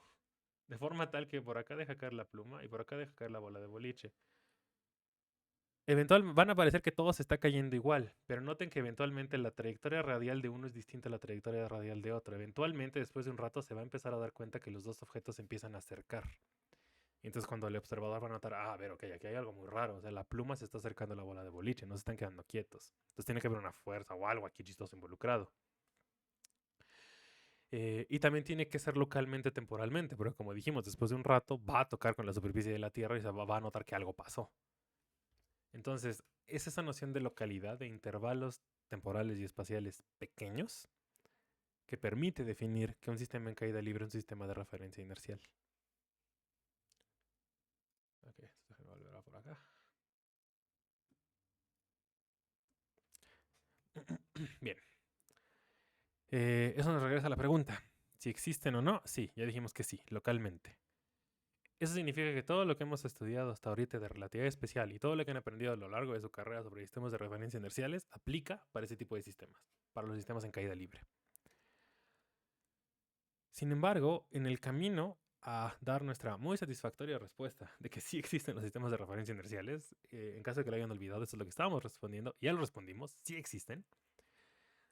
de forma tal que por acá deja caer la pluma y por acá deja caer la bola de boliche. Eventualmente van a parecer que todo se está cayendo igual, pero noten que eventualmente la trayectoria radial de uno es distinta a la trayectoria radial de otro. Eventualmente, después de un rato, se va a empezar a dar cuenta que los dos objetos se empiezan a acercar. Y entonces cuando el observador va a notar, a ver, ok, aquí hay algo muy raro. O sea, la pluma se está acercando a la bola de boliche, no se están quedando quietos. Entonces tiene que haber una fuerza o algo aquí chistoso involucrado. Y también tiene que ser localmente, temporalmente, porque como dijimos, después de un rato va a tocar con la superficie de la Tierra y se va a notar que algo pasó. Entonces, es esa noción de localidad, de intervalos temporales y espaciales pequeños, que permite definir que un sistema en caída libre es un sistema de referencia inercial. Bien. Eso nos regresa a la pregunta. Si existen o no, sí, ya dijimos que sí, localmente. Eso significa que todo lo que hemos estudiado hasta ahorita de relatividad especial y todo lo que han aprendido a lo largo de su carrera sobre sistemas de referencia inerciales aplica para ese tipo de sistemas, para los sistemas en caída libre. Sin embargo, en el camino a dar nuestra muy satisfactoria respuesta de que sí existen los sistemas de referencia inerciales, en caso de que lo hayan olvidado, eso es lo que estábamos respondiendo, ya lo respondimos, sí existen,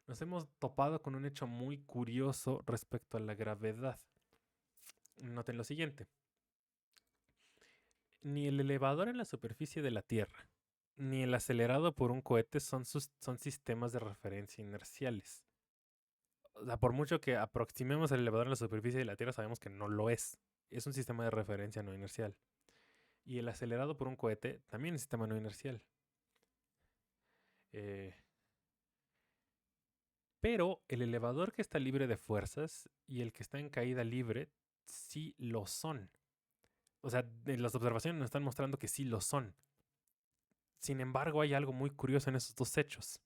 nos hemos topado con un hecho muy curioso respecto a la gravedad. Noten lo siguiente. Ni el elevador en la superficie de la Tierra, ni el acelerado por un cohete son sistemas de referencia inerciales. O sea, por mucho que aproximemos el elevador en la superficie de la Tierra, sabemos que no lo es. Es un sistema de referencia no inercial. Y el acelerado por un cohete también es un sistema no inercial. Pero el elevador que está libre de fuerzas y el que está en caída libre sí lo son. O sea, las observaciones nos están mostrando que sí lo son. Sin embargo, hay algo muy curioso en esos dos hechos.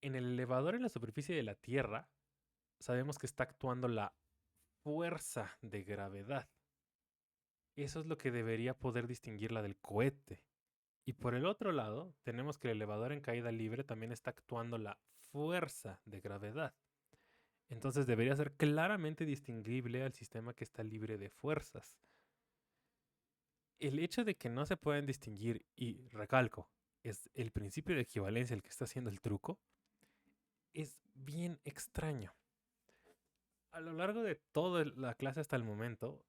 En el elevador en la superficie de la Tierra, sabemos que está actuando la fuerza de gravedad. Eso es lo que debería poder distinguirla del cohete. Y por el otro lado, tenemos que el elevador en caída libre también está actuando la fuerza de gravedad. Entonces debería ser claramente distinguible al sistema que está libre de fuerzas. El hecho de que no se puedan distinguir, y recalco, es el principio de equivalencia el que está haciendo el truco, es bien extraño. A lo largo de toda la clase hasta el momento,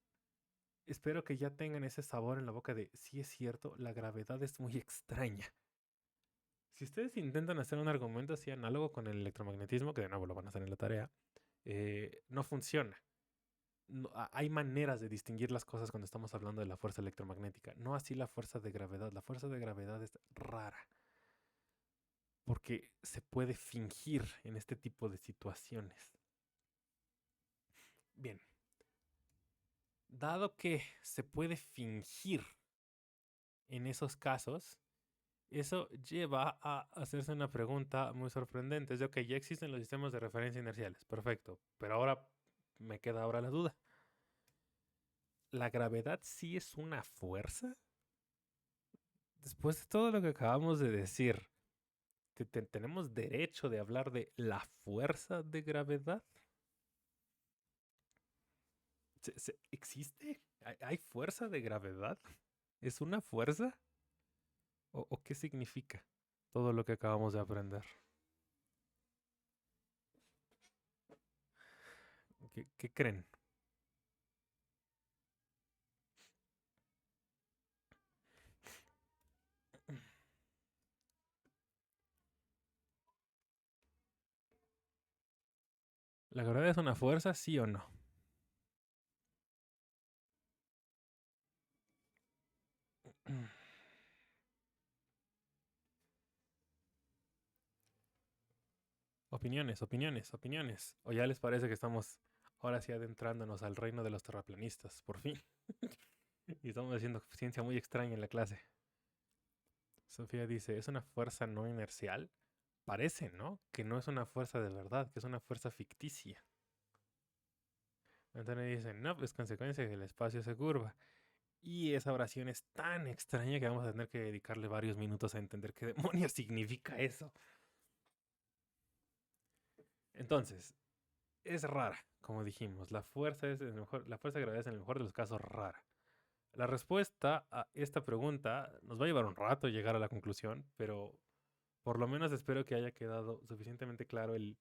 espero que ya tengan ese sabor en la boca de, sí es cierto, la gravedad es muy extraña. Si ustedes intentan hacer un argumento así análogo con el electromagnetismo, que de nuevo lo van a hacer en la tarea, no funciona. No, hay maneras de distinguir las cosas cuando estamos hablando de la fuerza electromagnética, no así la fuerza de gravedad. La fuerza de gravedad es rara, porque se puede fingir en este tipo de situaciones. Bien, dado que se puede fingir en esos casos, eso lleva a hacerse una pregunta muy sorprendente. Es de, ok, ya existen los sistemas de referencia inerciales, perfecto, pero ahora me queda ahora la duda. ¿La gravedad sí es una fuerza? Después de todo lo que acabamos de decir, ¿tenemos derecho de hablar de la fuerza de gravedad? ¿Existe? ¿Hay fuerza de gravedad? ¿Es una fuerza? ¿O qué significa todo lo que acabamos de aprender? ¿Qué creen? ¿La gravedad es una fuerza, sí o no? Opiniones, opiniones, opiniones. ¿O ya les parece que estamos ahora sí adentrándonos al reino de los terraplanistas, por fin? Y estamos haciendo ciencia muy extraña en la clase. Sofía dice, ¿es una fuerza no inercial? Parece, ¿no? Que no es una fuerza de verdad, que es una fuerza ficticia. Antonio dice, no, es consecuencia de que el espacio se curva. Y esa oración es tan extraña que vamos a tener que dedicarle varios minutos a entender qué demonios significa eso. Entonces, es rara, como dijimos. La fuerza la fuerza de gravedad es en el mejor de los casos rara. La respuesta a esta pregunta nos va a llevar un rato llegar a la conclusión, pero por lo menos espero que haya quedado suficientemente claro el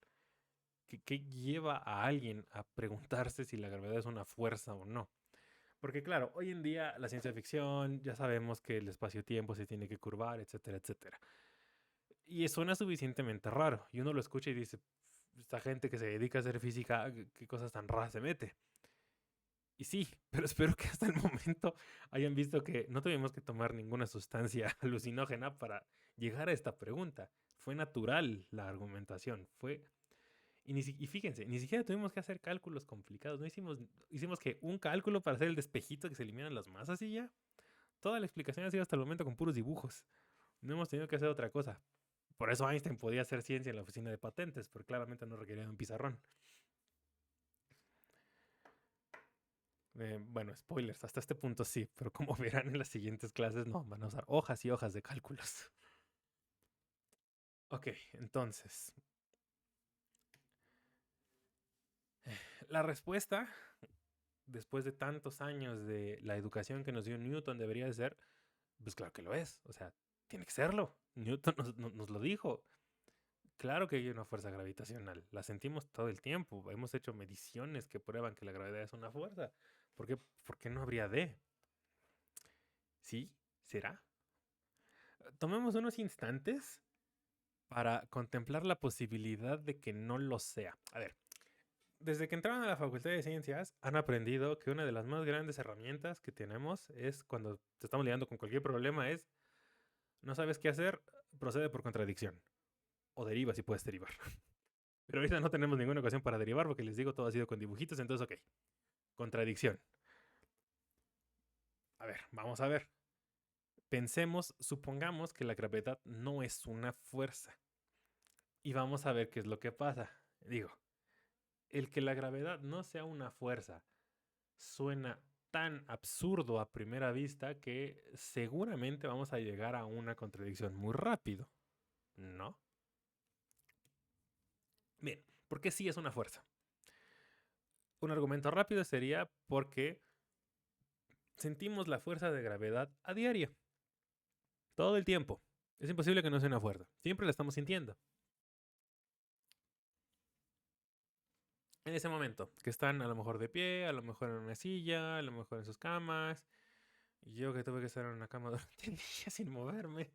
que lleva a alguien a preguntarse si la gravedad es una fuerza o no. Porque claro, hoy en día la ciencia ficción ya sabemos que el espacio-tiempo se tiene que curvar, etcétera, etcétera. Y suena suficientemente raro. Y uno lo escucha y dice, esta gente que se dedica a hacer física, qué cosas tan raras se mete. Y sí, pero espero que hasta el momento hayan visto que no tuvimos que tomar ninguna sustancia alucinógena para llegar a esta pregunta. Fue natural la argumentación. Y fíjense, ni siquiera tuvimos que hacer cálculos complicados. No hicimos que un cálculo para hacer el despejito que se eliminan las masas y ya. Toda la explicación ha sido hasta el momento con puros dibujos. No hemos tenido que hacer otra cosa. Por eso Einstein podía hacer ciencia en la oficina de patentes, porque claramente no requería de un pizarrón. Bueno, spoilers, hasta este punto sí, pero como verán en las siguientes clases, no, van a usar hojas y hojas de cálculos. Ok, entonces, la respuesta, después de tantos años de la educación que nos dio Newton, debería de ser, pues claro que lo es, o sea, tiene que serlo. Newton nos lo dijo. Claro que hay una fuerza gravitacional, la sentimos todo el tiempo. Hemos hecho mediciones que prueban que la gravedad es una fuerza. ¿Por qué no habría de? ¿Sí? ¿Será? Tomemos unos instantes para contemplar la posibilidad de que no lo sea. A ver, desde que entraron a la Facultad de Ciencias han aprendido que una de las más grandes herramientas que tenemos es cuando te estamos lidiando con cualquier problema es no sabes qué hacer, procede por contradicción. O deriva si puedes derivar. Pero ahorita no tenemos ninguna ocasión para derivar porque les digo todo ha sido con dibujitos, entonces ok. Contradicción. A ver, vamos a ver. Pensemos, supongamos que la gravedad no es una fuerza. Y vamos a ver qué es lo que pasa. Digo, el que la gravedad no sea una fuerza suena tan absurdo a primera vista que seguramente vamos a llegar a una contradicción muy rápido, ¿no? Bien, ¿por qué sí es una fuerza? Un argumento rápido sería porque sentimos la fuerza de gravedad a diario, todo el tiempo. Es imposible que no sea una fuerza. Siempre la estamos sintiendo. En ese momento, que están a lo mejor de pie, a lo mejor en una silla, a lo mejor en sus camas. Y yo que tuve que estar en una cama durante el día sin moverme.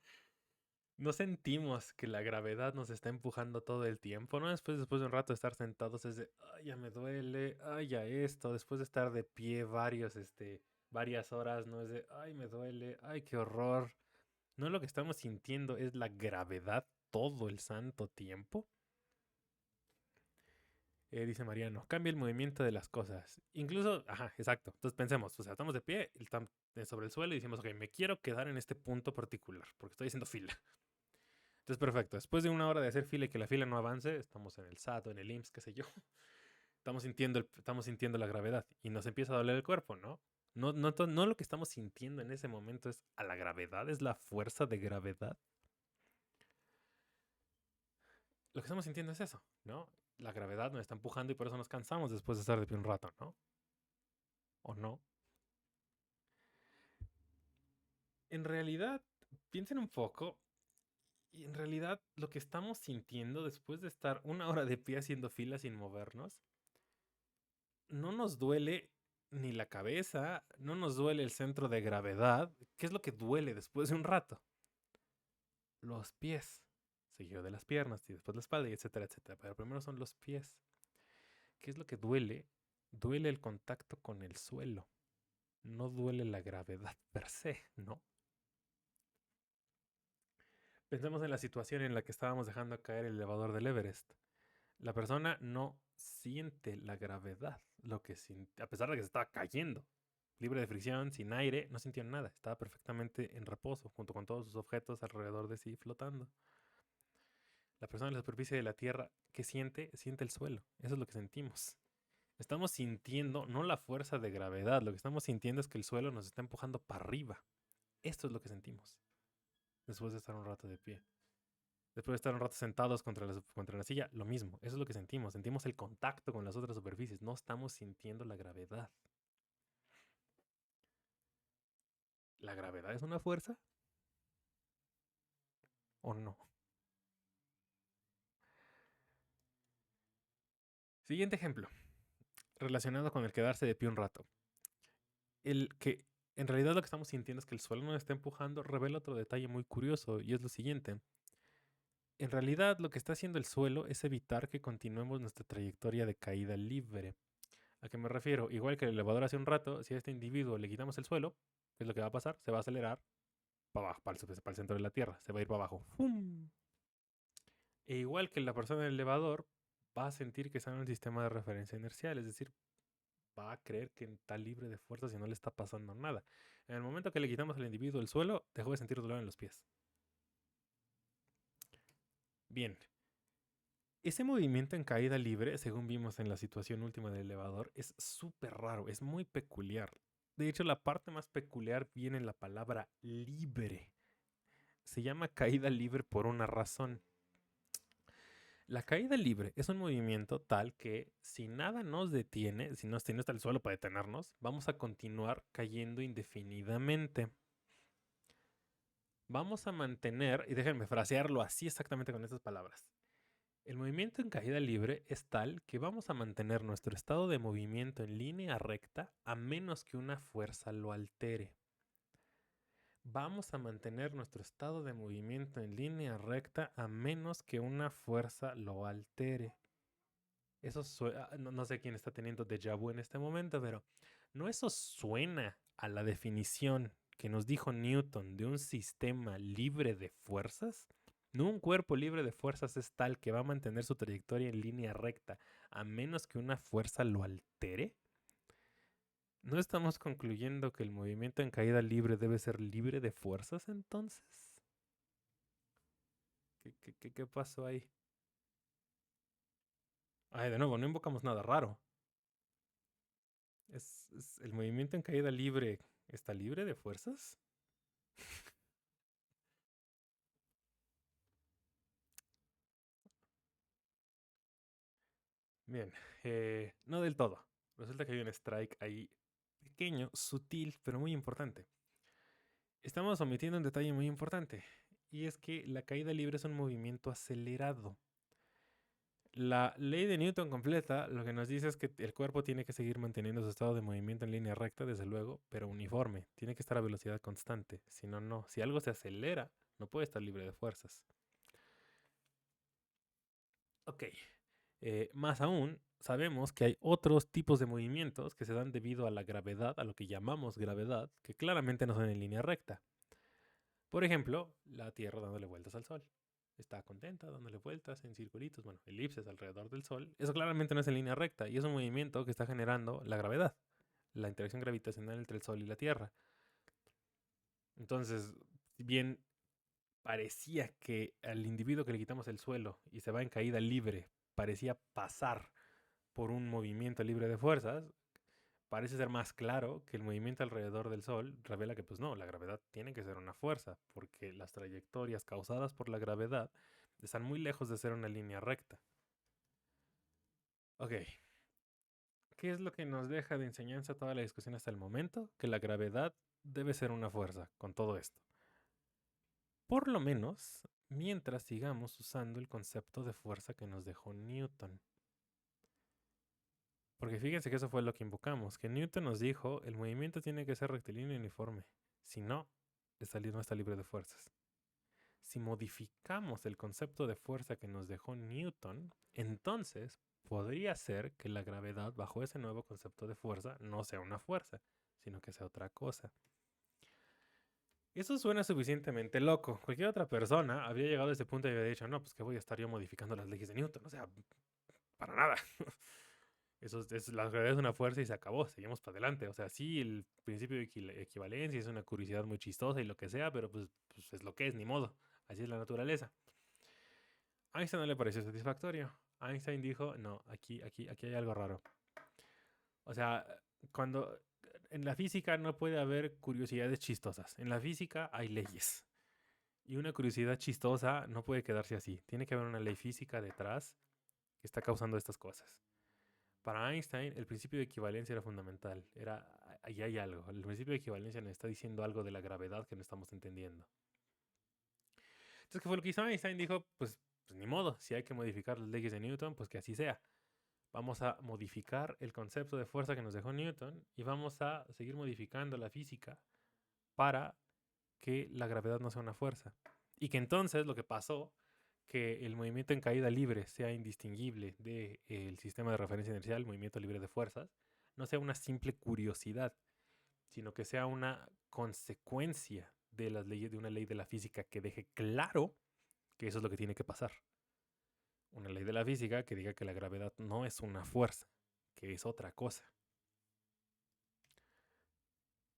No sentimos que la gravedad nos está empujando todo el tiempo, ¿no? Después de un rato de estar sentados es de, ay, ya me duele, ay, ya esto. Después de estar de pie varias horas, ¿no? Es de, ay, me duele, ay, qué horror. ¿No lo que estamos sintiendo es la gravedad todo el santo tiempo? Dice Mariano, cambia el movimiento de las cosas. Incluso, ajá, exacto. Entonces pensemos, o sea, estamos de pie, estamos sobre el suelo y decimos, ok, me quiero quedar en este punto particular, porque estoy haciendo fila. Entonces, perfecto. Después de una hora de hacer fila y que la fila no avance, estamos en el SAT o en el IMSS, qué sé yo. Estamos sintiendo la gravedad y nos empieza a doler el cuerpo, ¿no? No lo que estamos sintiendo en ese momento es a la gravedad, es la fuerza de gravedad. Lo que estamos sintiendo es eso, ¿no? La gravedad nos está empujando y por eso nos cansamos después de estar de pie un rato, ¿no? ¿O no? En realidad, piensen un poco, y en realidad lo que estamos sintiendo después de estar una hora de pie haciendo fila sin movernos, no nos duele ni la cabeza, no nos duele el centro de gravedad. ¿Qué es lo que duele después de un rato? Los pies, seguido de las piernas y después la espalda, y etcétera, etcétera. Pero primero son los pies. ¿Qué es lo que duele? Duele el contacto con el suelo. No duele la gravedad per se, ¿no? Pensemos en la situación en la que estábamos dejando caer el elevador del Everest. La persona no siente la gravedad, a pesar de que se estaba cayendo, libre de fricción, sin aire, no sintió nada, estaba perfectamente en reposo, junto con todos sus objetos alrededor de sí flotando. La persona en la superficie de la Tierra, ¿qué siente? Siente el suelo, eso es lo que sentimos. Estamos sintiendo no la fuerza de gravedad, lo que estamos sintiendo es que el suelo nos está empujando para arriba. Esto es lo que sentimos, después de estar un rato de pie. Después de estar un rato sentados contra la silla, lo mismo. Eso es lo que sentimos. Sentimos el contacto con las otras superficies. No estamos sintiendo la gravedad. ¿La gravedad es una fuerza? ¿O no? Siguiente ejemplo. Relacionado con el quedarse de pie un rato. El que en realidad lo que estamos sintiendo es que el suelo nos está empujando revela otro detalle muy curioso y es lo siguiente. En realidad lo que está haciendo el suelo es evitar que continuemos nuestra trayectoria de caída libre. ¿A qué me refiero? Igual que el elevador hace un rato, si a este individuo le quitamos el suelo, ¿qué es lo que va a pasar? Se va a acelerar para abajo, para el centro de la Tierra, se va a ir para abajo. ¡Fum! E igual que la persona en el elevador, va a sentir que está en un sistema de referencia inercial, es decir, va a creer que está libre de fuerzas y no le está pasando nada. En el momento que le quitamos al individuo el suelo, dejó de sentir dolor en los pies. Bien, ese movimiento en caída libre, según vimos en la situación última del elevador, es súper raro, es muy peculiar. De hecho, la parte más peculiar viene en la palabra libre. Se llama caída libre por una razón. La caída libre es un movimiento tal que si nada nos detiene, si no está el suelo para detenernos, vamos a continuar cayendo indefinidamente. Vamos a mantener, y déjenme frasearlo así exactamente con estas palabras. El movimiento en caída libre es tal que vamos a mantener nuestro estado de movimiento en línea recta a menos que una fuerza lo altere. Vamos a mantener nuestro estado de movimiento en línea recta a menos que una fuerza lo altere. Eso no sé quién está teniendo déjà vu en este momento, pero ¿no eso suena a la definición que nos dijo Newton de un sistema libre de fuerzas? No, un cuerpo libre de fuerzas es tal que va a mantener su trayectoria en línea recta a menos que una fuerza lo altere. ¿No estamos concluyendo que el movimiento en caída libre debe ser libre de fuerzas entonces? ¿Qué pasó ahí? Ay, de nuevo, no invocamos nada raro. El movimiento en caída libre está libre de fuerzas. Bien, no del todo. Resulta que hay un strike ahí pequeño, sutil, pero muy importante. Estamos omitiendo un detalle muy importante, y es que la caída libre es un movimiento acelerado. La ley de Newton completa lo que nos dice es que el cuerpo tiene que seguir manteniendo su estado de movimiento en línea recta, desde luego, pero uniforme. Tiene que estar a velocidad constante. Si no, no. Si algo se acelera, no puede estar libre de fuerzas. Ok. Más aún, sabemos que hay otros tipos de movimientos que se dan debido a la gravedad, a lo que llamamos gravedad, que claramente no son en línea recta. Por ejemplo, la Tierra dándole vueltas al Sol. Está contenta dándole vueltas en circulitos, bueno, elipses alrededor del Sol. Eso claramente no es en línea recta y es un movimiento que está generando la gravedad, la interacción gravitacional entre el Sol y la Tierra. Entonces, si bien parecía que al individuo que le quitamos el suelo y se va en caída libre, parecía pasar por un movimiento libre de fuerzas, parece ser más claro que el movimiento alrededor del Sol revela que pues no, la gravedad tiene que ser una fuerza, porque las trayectorias causadas por la gravedad están muy lejos de ser una línea recta. Ok, ¿qué es lo que nos deja de enseñanza toda la discusión hasta el momento? Que la gravedad debe ser una fuerza con todo esto. Por lo menos, mientras sigamos usando el concepto de fuerza que nos dejó Newton. Porque fíjense que eso fue lo que invocamos, que Newton nos dijo, el movimiento tiene que ser rectilíneo y uniforme. Si no, no está libre de fuerzas. Si modificamos el concepto de fuerza que nos dejó Newton, entonces podría ser que la gravedad bajo ese nuevo concepto de fuerza no sea una fuerza, sino que sea otra cosa. Eso suena suficientemente loco. Cualquier otra persona habría llegado a ese punto y habría dicho, no, pues que voy a estar yo modificando las leyes de Newton. O sea, para nada. La gravedad es una fuerza y se acabó, seguimos para adelante. O sea, sí, el principio de equivalencia es una curiosidad muy chistosa y lo que sea, pero pues es lo que es, ni modo. Así es la naturaleza. A Einstein no le pareció satisfactorio. Einstein dijo, no, aquí hay algo raro. O sea, cuando en la física no puede haber curiosidades chistosas. En la física hay leyes. Y una curiosidad chistosa no puede quedarse así. Tiene que haber una ley física detrás que está causando estas cosas. Para Einstein, el principio de equivalencia era fundamental. Ahí hay algo. El principio de equivalencia nos está diciendo algo de la gravedad que no estamos entendiendo. Entonces, ¿qué fue lo que hizo Einstein? Dijo, pues ni modo, si hay que modificar las leyes de Newton, pues que así sea. Vamos a modificar el concepto de fuerza que nos dejó Newton y vamos a seguir modificando la física para que la gravedad no sea una fuerza. Y que entonces lo que pasó, que el movimiento en caída libre sea indistinguible del sistema de referencia inercial, el movimiento libre de fuerzas, no sea una simple curiosidad, sino que sea una consecuencia de las leyes de una ley de la física que deje claro que eso es lo que tiene que pasar. Una ley de la física que diga que la gravedad no es una fuerza, que es otra cosa.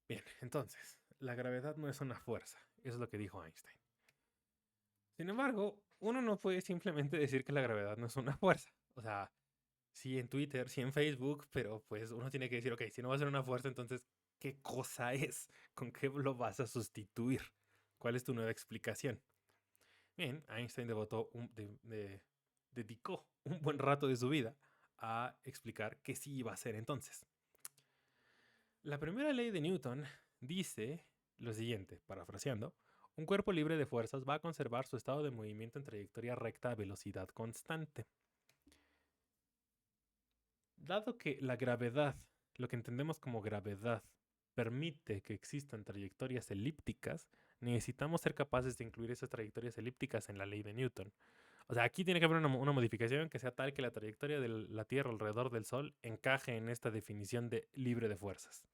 Bien, entonces, la gravedad no es una fuerza. Eso es lo que dijo Einstein. Sin embargo, uno no puede simplemente decir que la gravedad no es una fuerza. O sea, sí en Twitter, sí en Facebook, pero pues uno tiene que decir, ok, si no va a ser una fuerza, entonces, ¿qué cosa es? ¿Con qué lo vas a sustituir? ¿Cuál es tu nueva explicación? Bien, Einstein dedicó un buen rato de su vida a explicar qué sí iba a ser entonces. La primera ley de Newton dice lo siguiente, parafraseando: un cuerpo libre de fuerzas va a conservar su estado de movimiento en trayectoria recta a velocidad constante. Dado que la gravedad, lo que entendemos como gravedad, permite que existan trayectorias elípticas, necesitamos ser capaces de incluir esas trayectorias elípticas en la ley de Newton. O sea, aquí tiene que haber una modificación que sea tal que la trayectoria de la Tierra alrededor del Sol encaje en esta definición de libre de fuerzas.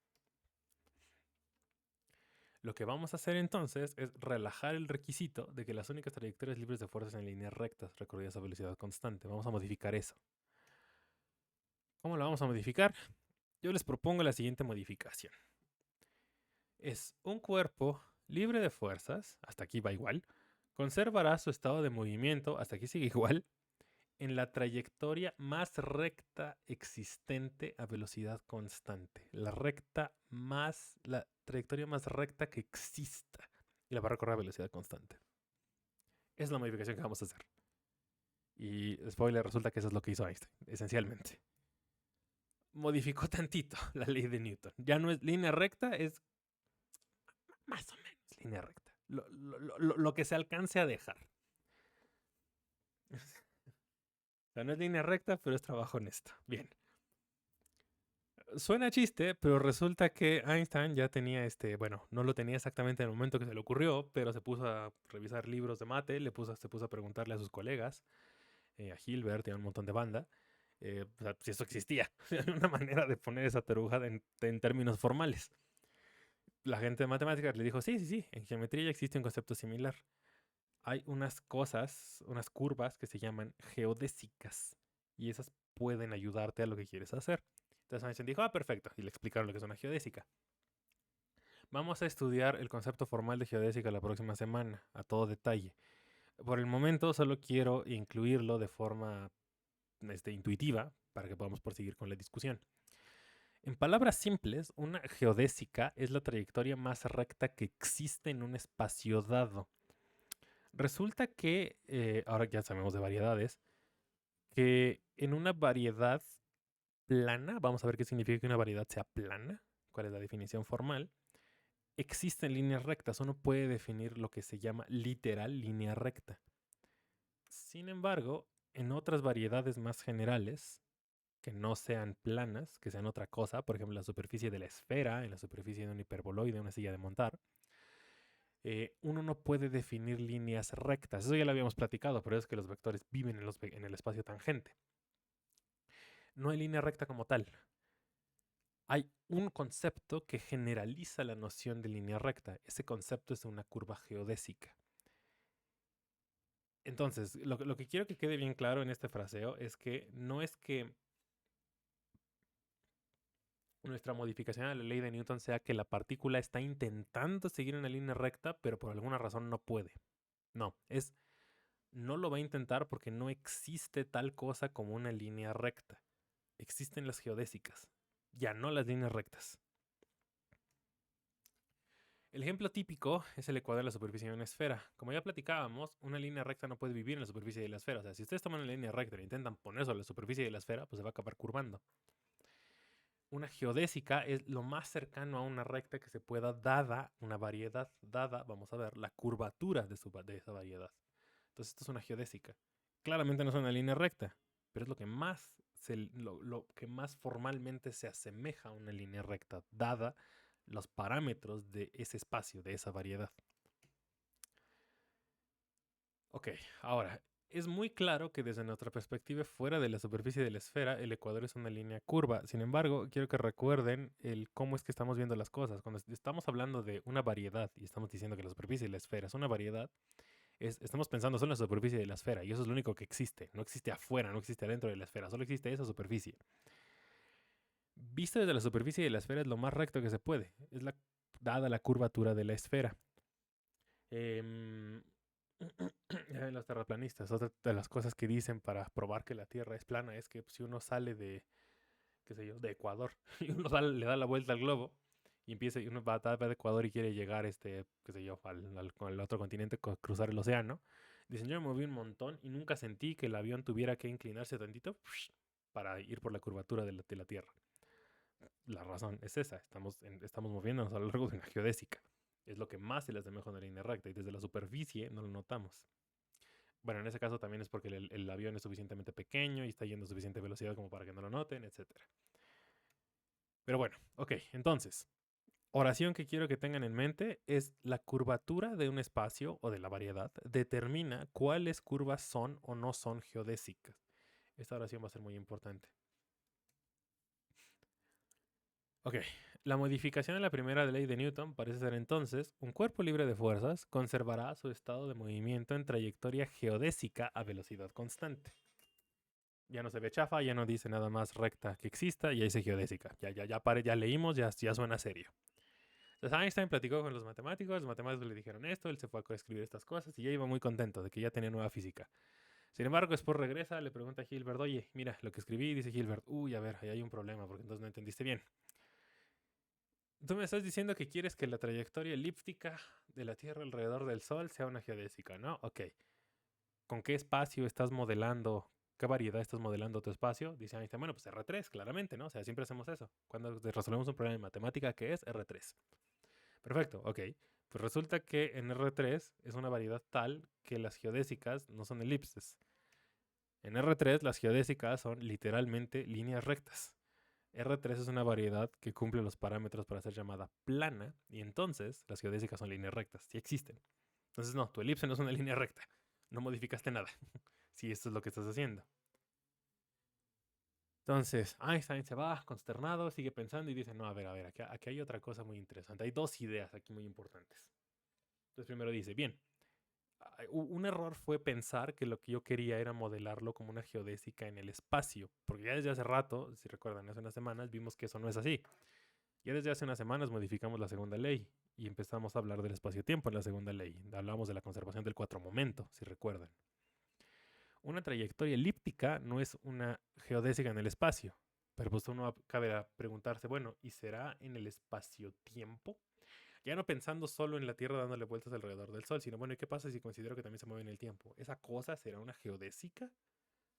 Lo que vamos a hacer entonces es relajar el requisito de que las únicas trayectorias libres de fuerzas en líneas rectas recorridas a velocidad constante. Vamos a modificar eso. ¿Cómo lo vamos a modificar? Yo les propongo la siguiente modificación. Es un cuerpo libre de fuerzas, hasta aquí va igual, conservará su estado de movimiento, hasta aquí sigue igual, en la trayectoria más recta existente a velocidad constante. La trayectoria más recta que exista. Y la va a recorrer a velocidad constante. Esa es la modificación que vamos a hacer. Y spoiler, resulta que eso es lo que hizo Einstein, esencialmente. Modificó tantito la ley de Newton. Ya no es línea recta, es más o menos línea recta. Lo que se alcance a dejar. O sea, no es línea recta, pero es trabajo honesto. Bien. Suena chiste, pero resulta que Einstein ya tenía bueno, no lo tenía exactamente en el momento que se le ocurrió, pero se puso a revisar libros de mate, se puso a preguntarle a sus colegas, a Hilbert y a un montón de banda, o sea, si eso existía, una manera de poner esa taruga en términos formales. La gente de matemáticas le dijo, sí, sí, sí, en geometría ya existe un concepto similar. Hay unas cosas, unas curvas que se llaman geodésicas y esas pueden ayudarte a lo que quieres hacer. Entonces Einstein dijo, perfecto, y le explicaron lo que es una geodésica. Vamos a estudiar el concepto formal de geodésica la próxima semana, a todo detalle. Por el momento solo quiero incluirlo de forma intuitiva para que podamos proseguir con la discusión. En palabras simples, una geodésica es la trayectoria más recta que existe en un espacio dado. Resulta que, ahora ya sabemos de variedades, que en una variedad plana, vamos a ver qué significa que una variedad sea plana, cuál es la definición formal, existen líneas rectas. Uno puede definir lo que se llama literal línea recta. Sin embargo, en otras variedades más generales, que no sean planas, que sean otra cosa, por ejemplo, la superficie de la esfera, en la superficie de un hiperboloide, una silla de montar, uno no puede definir líneas rectas. Eso ya lo habíamos platicado, pero es que los vectores viven en el espacio tangente. No hay línea recta como tal. Hay un concepto que generaliza la noción de línea recta. Ese concepto es una curva geodésica. Entonces, lo que quiero que quede bien claro en este fraseo es que no es que nuestra modificación a la ley de Newton sea que la partícula está intentando seguir una línea recta, pero por alguna razón no puede. No, no lo va a intentar porque no existe tal cosa como una línea recta. Existen las geodésicas, ya no las líneas rectas. El ejemplo típico es el ecuador de la superficie de una esfera. Como ya platicábamos, una línea recta no puede vivir en la superficie de la esfera. O sea, si ustedes toman una línea recta e intentan poner sobre la superficie de la esfera, pues se va a acabar curvando. Una geodésica es lo más cercano a una recta que se pueda, dada una variedad, dada, vamos a ver, la curvatura de esa variedad. Entonces, esto es una geodésica. Claramente no es una línea recta, pero es lo que más formalmente se asemeja a una línea recta, dada los parámetros de ese espacio, de esa variedad. Ok, ahora, es muy claro que desde nuestra perspectiva, fuera de la superficie de la esfera, el ecuador es una línea curva. Sin embargo, quiero que recuerden cómo es que estamos viendo las cosas. Cuando estamos hablando de una variedad y estamos diciendo que la superficie de la esfera es una variedad, estamos pensando solo en la superficie de la esfera y eso es lo único que existe. No existe afuera, no existe adentro de la esfera, solo existe esa superficie. Visto desde la superficie de la esfera es lo más recto que se puede, dada la curvatura de la esfera. Ya ven los terraplanistas. Otra de las cosas que dicen para probar que la Tierra es plana es que si uno sale de, qué sé yo, de Ecuador y uno le da la vuelta al globo y empieza y uno va de Ecuador y quiere llegar, qué sé yo, al otro continente, cruzar el océano. Dicen, yo me moví un montón y nunca sentí que el avión tuviera que inclinarse tantito para ir por la curvatura de la Tierra. La razón es esa, estamos moviéndonos a lo largo de una geodésica. Es lo que más se le asemeja a una línea recta y desde la superficie no lo notamos. Bueno, en ese caso también es porque el avión es suficientemente pequeño y está yendo a suficiente velocidad como para que no lo noten, etc. Pero bueno, ok, entonces, oración que quiero que tengan en mente es la curvatura de un espacio o de la variedad determina cuáles curvas son o no son geodésicas. Esta oración va a ser muy importante. Ok, la modificación de la primera ley de Newton parece ser entonces, un cuerpo libre de fuerzas conservará su estado de movimiento en trayectoria geodésica a velocidad constante. Ya no se ve chafa, ya no dice nada más recta que exista, ya dice geodésica. Ya leímos, ya suena serio. Entonces Einstein platicó con los matemáticos le dijeron esto, él se fue a escribir estas cosas y ya iba muy contento de que ya tenía nueva física. Sin embargo, después regresa, le pregunta a Hilbert, oye, mira, lo que escribí, dice Hilbert, uy, a ver, ahí hay un problema porque entonces no entendiste bien. Tú me estás diciendo que quieres que la trayectoria elíptica de la Tierra alrededor del Sol sea una geodésica, ¿no? Ok. ¿Con qué espacio estás modelando? ¿Qué variedad estás modelando tu espacio? Dice Einstein, bueno, pues R3, claramente, ¿no? O sea, siempre hacemos eso. Cuando resolvemos un problema de matemática, ¿qué es? R3. Perfecto, ok. Pues resulta que en R3 es una variedad tal que las geodésicas no son elipses. En R3 las geodésicas son literalmente líneas rectas. R3 es una variedad que cumple los parámetros para ser llamada plana y entonces las geodésicas son líneas rectas, sí existen. Entonces no, tu elipse no es una línea recta, no modificaste nada, si esto es lo que estás haciendo. Entonces Einstein se va consternado, sigue pensando y dice, no, a ver, aquí hay otra cosa muy interesante, hay dos ideas aquí muy importantes. Entonces primero dice, bien, un error fue pensar que lo que yo quería era modelarlo como una geodésica en el espacio, porque ya desde hace rato, si recuerdan, hace unas semanas vimos que eso no es así. Ya desde hace unas semanas modificamos la segunda ley y empezamos a hablar del espacio-tiempo en la segunda ley. Hablamos de la conservación del cuatro momento, si recuerdan. Una trayectoria elíptica no es una geodésica en el espacio, pero pues uno cabe preguntarse, bueno, ¿y será en el espacio-tiempo? Ya no pensando solo en la Tierra dándole vueltas alrededor del Sol, sino bueno, ¿y qué pasa si considero que también se mueve en el tiempo? ¿Esa cosa será una geodésica?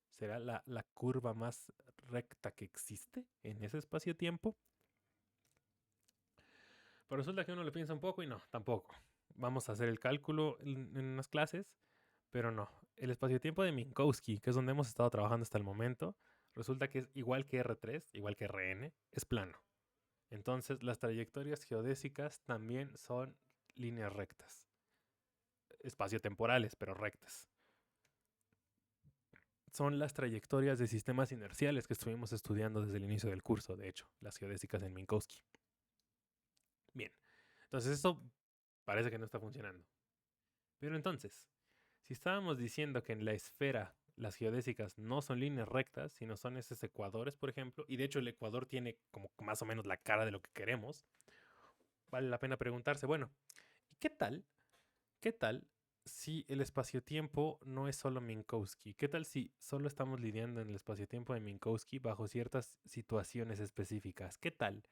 ¿Será la curva más recta que existe en ese espacio-tiempo? Pero resulta que uno le piensa un poco y no, tampoco. Vamos a hacer el cálculo en unas clases, pero no. El espacio-tiempo de Minkowski, que es donde hemos estado trabajando hasta el momento, resulta que es igual que R3, igual que Rn, es plano. Entonces, las trayectorias geodésicas también son líneas rectas. Espacio-temporales, pero rectas. Son las trayectorias de sistemas inerciales que estuvimos estudiando desde el inicio del curso, de hecho, las geodésicas en Minkowski. Bien, entonces esto parece que no está funcionando. Pero entonces, si estábamos diciendo que en la esfera las geodésicas no son líneas rectas, sino son esos ecuadores, por ejemplo, y de hecho el ecuador tiene como más o menos la cara de lo que queremos, vale la pena preguntarse, bueno, ¿y qué tal? ¿Qué tal si el espacio-tiempo no es solo Minkowski? ¿Qué tal si solo estamos lidiando en el espacio-tiempo de Minkowski bajo ciertas situaciones específicas? ¿Qué tal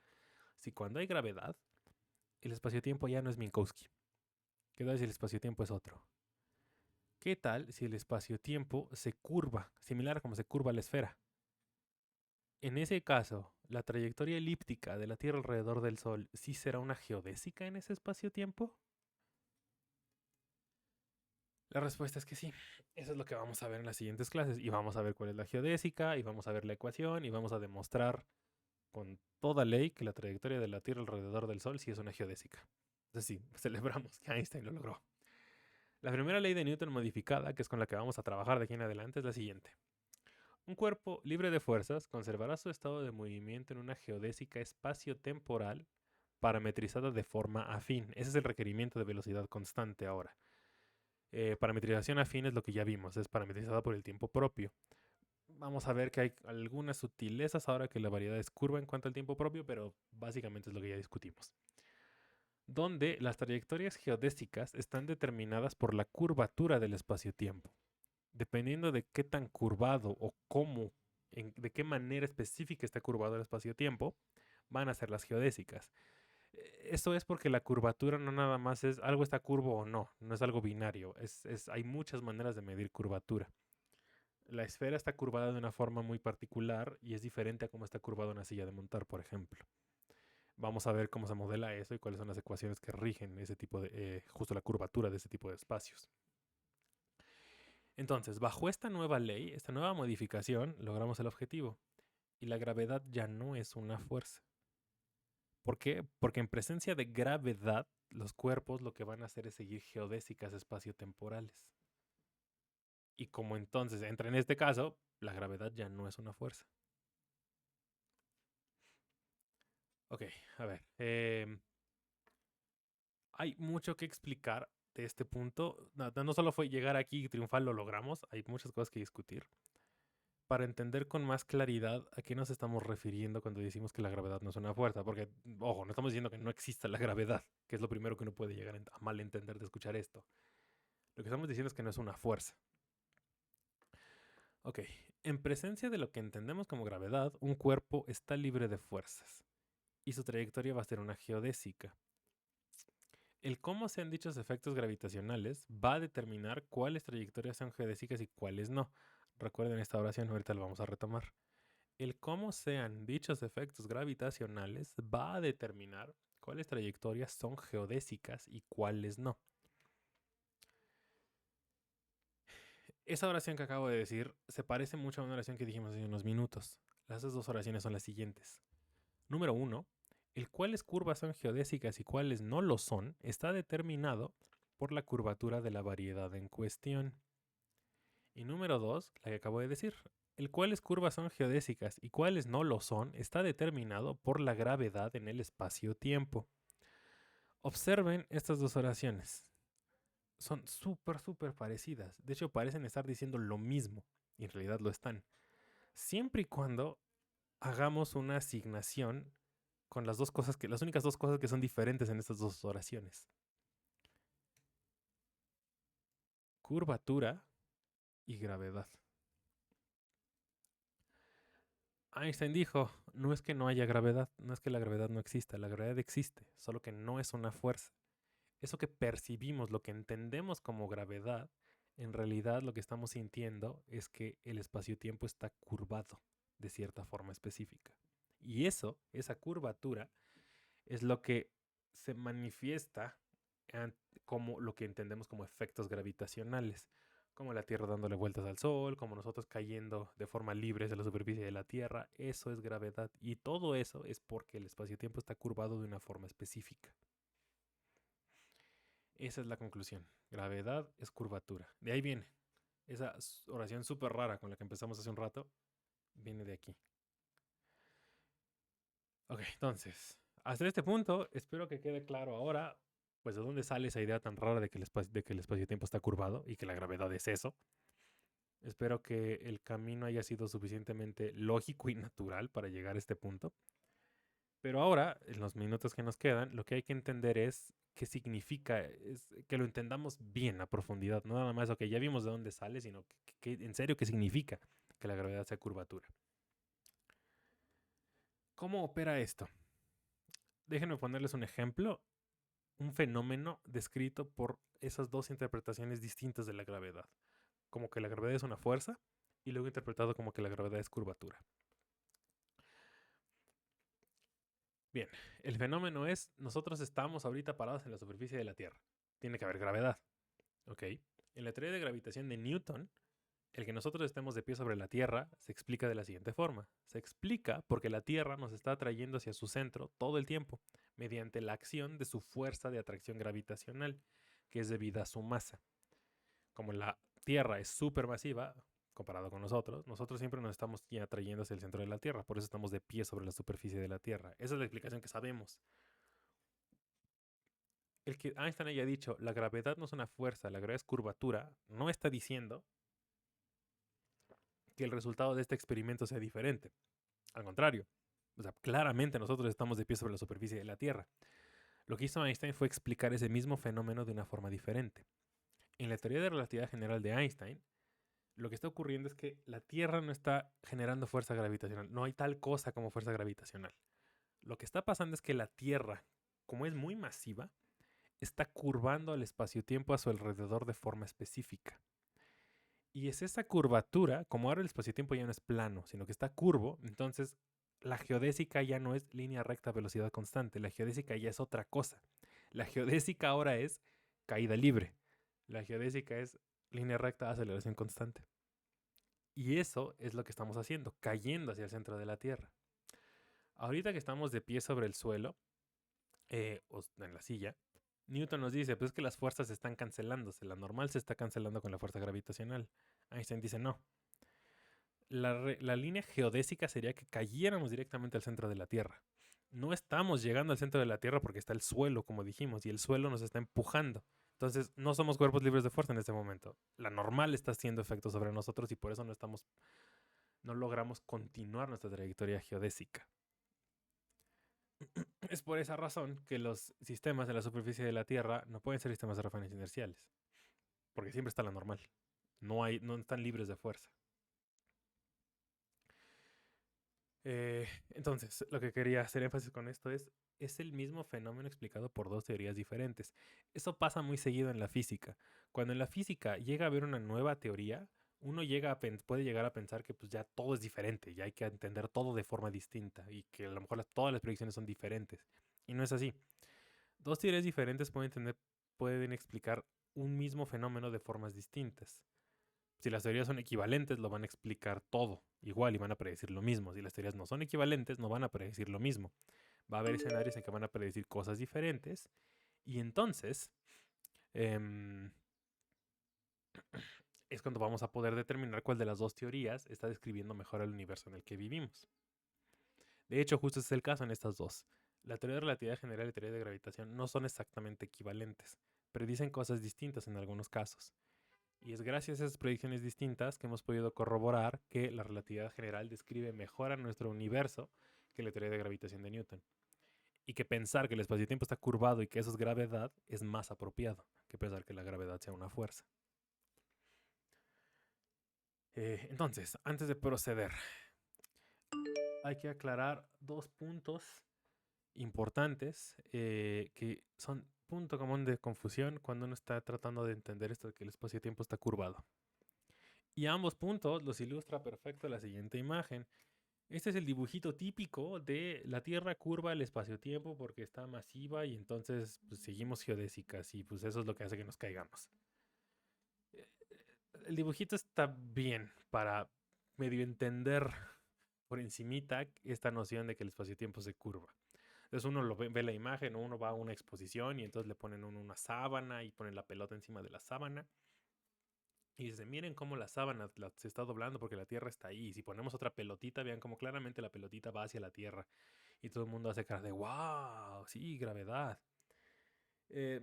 si cuando hay gravedad, el espacio-tiempo ya no es Minkowski? ¿Qué tal si el espacio-tiempo es otro? ¿Qué tal si el espacio-tiempo se curva, similar a como se curva la esfera? En ese caso, la trayectoria elíptica de la Tierra alrededor del Sol sí será una geodésica en ese espacio-tiempo. La respuesta es que sí. Eso es lo que vamos a ver en las siguientes clases. Y vamos a ver cuál es la geodésica, y vamos a ver la ecuación, y vamos a demostrar con toda ley que la trayectoria de la Tierra alrededor del Sol sí es una geodésica. Entonces sí, celebramos que Einstein lo logró. La primera ley de Newton modificada, que es con la que vamos a trabajar de aquí en adelante, es la siguiente. Un cuerpo libre de fuerzas conservará su estado de movimiento en una geodésica espacio-temporal parametrizada de forma afín. Ese es el requerimiento de velocidad constante ahora. Parametrización afín es lo que ya vimos, es parametrizada por el tiempo propio. Vamos a ver que hay algunas sutilezas ahora que la variedad es curva en cuanto al tiempo propio, pero básicamente es lo que ya discutimos. donde las trayectorias geodésicas están determinadas por la curvatura del espacio-tiempo. Dependiendo de qué tan curvado o cómo, de qué manera específica está curvado el espacio-tiempo, van a ser las geodésicas. Eso es porque la curvatura no nada más es algo está curvo o no, no es algo binario. Hay muchas maneras de medir curvatura. La esfera está curvada de una forma muy particular y es diferente a cómo está curvada una silla de montar, por ejemplo. Vamos a ver cómo se modela eso y cuáles son las ecuaciones que rigen ese tipo de, justo la curvatura de ese tipo de espacios. Entonces, bajo esta nueva ley, esta nueva modificación, logramos el objetivo. Y la gravedad ya no es una fuerza. ¿Por qué? Porque en presencia de gravedad, los cuerpos lo que van a hacer es seguir geodésicas espaciotemporales. Y como entonces entra en este caso, la gravedad ya no es una fuerza. Ok, a ver. Hay mucho que explicar de este punto. No solo fue llegar aquí y triunfar, lo logramos. Hay muchas cosas que discutir. Para entender con más claridad a qué nos estamos refiriendo cuando decimos que la gravedad no es una fuerza. Porque, ojo, no estamos diciendo que no exista la gravedad, que es lo primero que uno puede llegar a malentender de escuchar esto. Lo que estamos diciendo es que no es una fuerza. Ok, en presencia de lo que entendemos como gravedad, un cuerpo está libre de fuerzas y su trayectoria va a ser una geodésica. El cómo sean dichos efectos gravitacionales va a determinar cuáles trayectorias son geodésicas y cuáles no. Recuerden esta oración, ahorita la vamos a retomar. El cómo sean dichos efectos gravitacionales va a determinar cuáles trayectorias son geodésicas y cuáles no. Esa oración que acabo de decir se parece mucho a una oración que dijimos hace unos minutos. Las dos oraciones son las siguientes. Número 1. El cuáles curvas son geodésicas y cuáles no lo son está determinado por la curvatura de la variedad en cuestión. Y número 2, la que acabo de decir. El cuáles curvas son geodésicas y cuáles no lo son está determinado por la gravedad en el espacio-tiempo. Observen estas dos oraciones. Son súper parecidas. De hecho, parecen estar diciendo lo mismo. Y en realidad lo están. Siempre y cuando hagamos una asignación con las únicas dos cosas que son diferentes en estas dos oraciones. Curvatura y gravedad. Einstein dijo, no es que no haya gravedad, no es que la gravedad no exista, la gravedad existe, solo que no es una fuerza. Eso que percibimos, lo que entendemos como gravedad, en realidad lo que estamos sintiendo es que el espacio-tiempo está curvado de cierta forma específica. Y esa curvatura, es lo que se manifiesta como lo que entendemos como efectos gravitacionales, como la Tierra dándole vueltas al Sol, como nosotros cayendo de forma libre de la superficie de la Tierra. Eso es gravedad y todo eso es porque el espacio-tiempo está curvado de una forma específica. Esa es la conclusión. Gravedad es curvatura. De ahí viene. Esa oración súper rara con la que empezamos hace un rato viene de aquí. Ok, entonces, hasta este punto, espero que quede claro ahora, pues de dónde sale esa idea tan rara de que el espacio-tiempo está curvado y que la gravedad es eso. Espero que el camino haya sido suficientemente lógico y natural para llegar a este punto. Pero ahora, en los minutos que nos quedan, lo que hay que entender es qué significa, es que lo entendamos bien a profundidad. No nada más, ok, ya vimos de dónde sale, sino que en serio qué significa que la gravedad sea curvatura. ¿Cómo opera esto? Déjenme ponerles un ejemplo, un fenómeno descrito por esas dos interpretaciones distintas de la gravedad. Como que la gravedad es una fuerza y luego interpretado como que la gravedad es curvatura. Bien, el fenómeno es, nosotros estamos ahorita parados en la superficie de la Tierra. Tiene que haber gravedad. ¿Ok? En la teoría de gravitación de Newton, el que nosotros estemos de pie sobre la Tierra se explica de la siguiente forma. Se explica porque la Tierra nos está atrayendo hacia su centro todo el tiempo, mediante la acción de su fuerza de atracción gravitacional, que es debida a su masa. Como la Tierra es supermasiva, comparado con nosotros siempre nos estamos ya atrayendo hacia el centro de la Tierra, por eso estamos de pie sobre la superficie de la Tierra. Esa es la explicación que sabemos. El que Einstein haya dicho, la gravedad no es una fuerza, la gravedad es curvatura, no está diciendo que el resultado de este experimento sea diferente. Al contrario, o sea, claramente nosotros estamos de pie sobre la superficie de la Tierra. Lo que hizo Einstein fue explicar ese mismo fenómeno de una forma diferente. En la teoría de relatividad general de Einstein, lo que está ocurriendo es que la Tierra no está generando fuerza gravitacional. No hay tal cosa como fuerza gravitacional. Lo que está pasando es que la Tierra, como es muy masiva, está curvando al espacio-tiempo a su alrededor de forma específica. Y es esa curvatura, como ahora el espacio-tiempo ya no es plano, sino que está curvo, entonces la geodésica ya no es línea recta, velocidad constante. La geodésica ya es otra cosa. La geodésica ahora es caída libre. La geodésica es línea recta, aceleración constante. Y eso es lo que estamos haciendo, cayendo hacia el centro de la Tierra. Ahorita que estamos de pie sobre el suelo, o en la silla, Newton nos dice, pues es que las fuerzas están cancelándose. La normal se está cancelando con la fuerza gravitacional. Einstein dice, no. La línea geodésica sería que cayéramos directamente al centro de la Tierra. No estamos llegando al centro de la Tierra porque está el suelo, como dijimos, y el suelo nos está empujando. Entonces, no somos cuerpos libres de fuerza en este momento. La normal está haciendo efecto sobre nosotros y por eso no logramos continuar nuestra trayectoria geodésica. Es por esa razón que los sistemas en la superficie de la Tierra no pueden ser sistemas de referencia inerciales, porque siempre está la normal. No están libres de fuerza. Entonces, lo que quería hacer énfasis con esto es el mismo fenómeno explicado por dos teorías diferentes. Eso pasa muy seguido en la física. Cuando en la física llega a haber una nueva teoría, uno puede llegar a pensar que pues ya todo es diferente, ya hay que entender todo de forma distinta y que a lo mejor todas las predicciones son diferentes. Y no es así. Dos teorías diferentes pueden explicar un mismo fenómeno de formas distintas. Si las teorías son equivalentes, lo van a explicar todo igual y van a predecir lo mismo. Si las teorías no son equivalentes, no van a predecir lo mismo. Va a haber escenarios en que van a predecir cosas diferentes y entonces es cuando vamos a poder determinar cuál de las dos teorías está describiendo mejor el universo en el que vivimos. De hecho, justo ese es el caso en estas dos. La teoría de relatividad general y la teoría de gravitación no son exactamente equivalentes, predicen cosas distintas en algunos casos. Y es gracias a esas predicciones distintas que hemos podido corroborar que la relatividad general describe mejor a nuestro universo que la teoría de gravitación de Newton. Y que pensar que el espacio-tiempo está curvado y que eso es gravedad es más apropiado que pensar que la gravedad sea una fuerza. Entonces, antes de proceder, hay que aclarar dos puntos importantes que son punto común de confusión cuando uno está tratando de entender esto de que el espacio-tiempo está curvado. Y ambos puntos los ilustra perfecto la siguiente imagen. Este es el dibujito típico de la Tierra curva el espacio-tiempo porque está masiva y entonces pues, seguimos geodésicas y pues eso es lo que hace que nos caigamos. El dibujito está bien para medio entender por encimita esta noción de que el espacio-tiempo se curva. Entonces uno ve la imagen o uno va a una exposición y entonces le ponen una sábana y ponen la pelota encima de la sábana. Y dice, miren cómo la sábana se está doblando porque la Tierra está ahí. Y si ponemos otra pelotita, vean cómo claramente la pelotita va hacia la Tierra. Y todo el mundo hace cara de, wow, sí, gravedad. De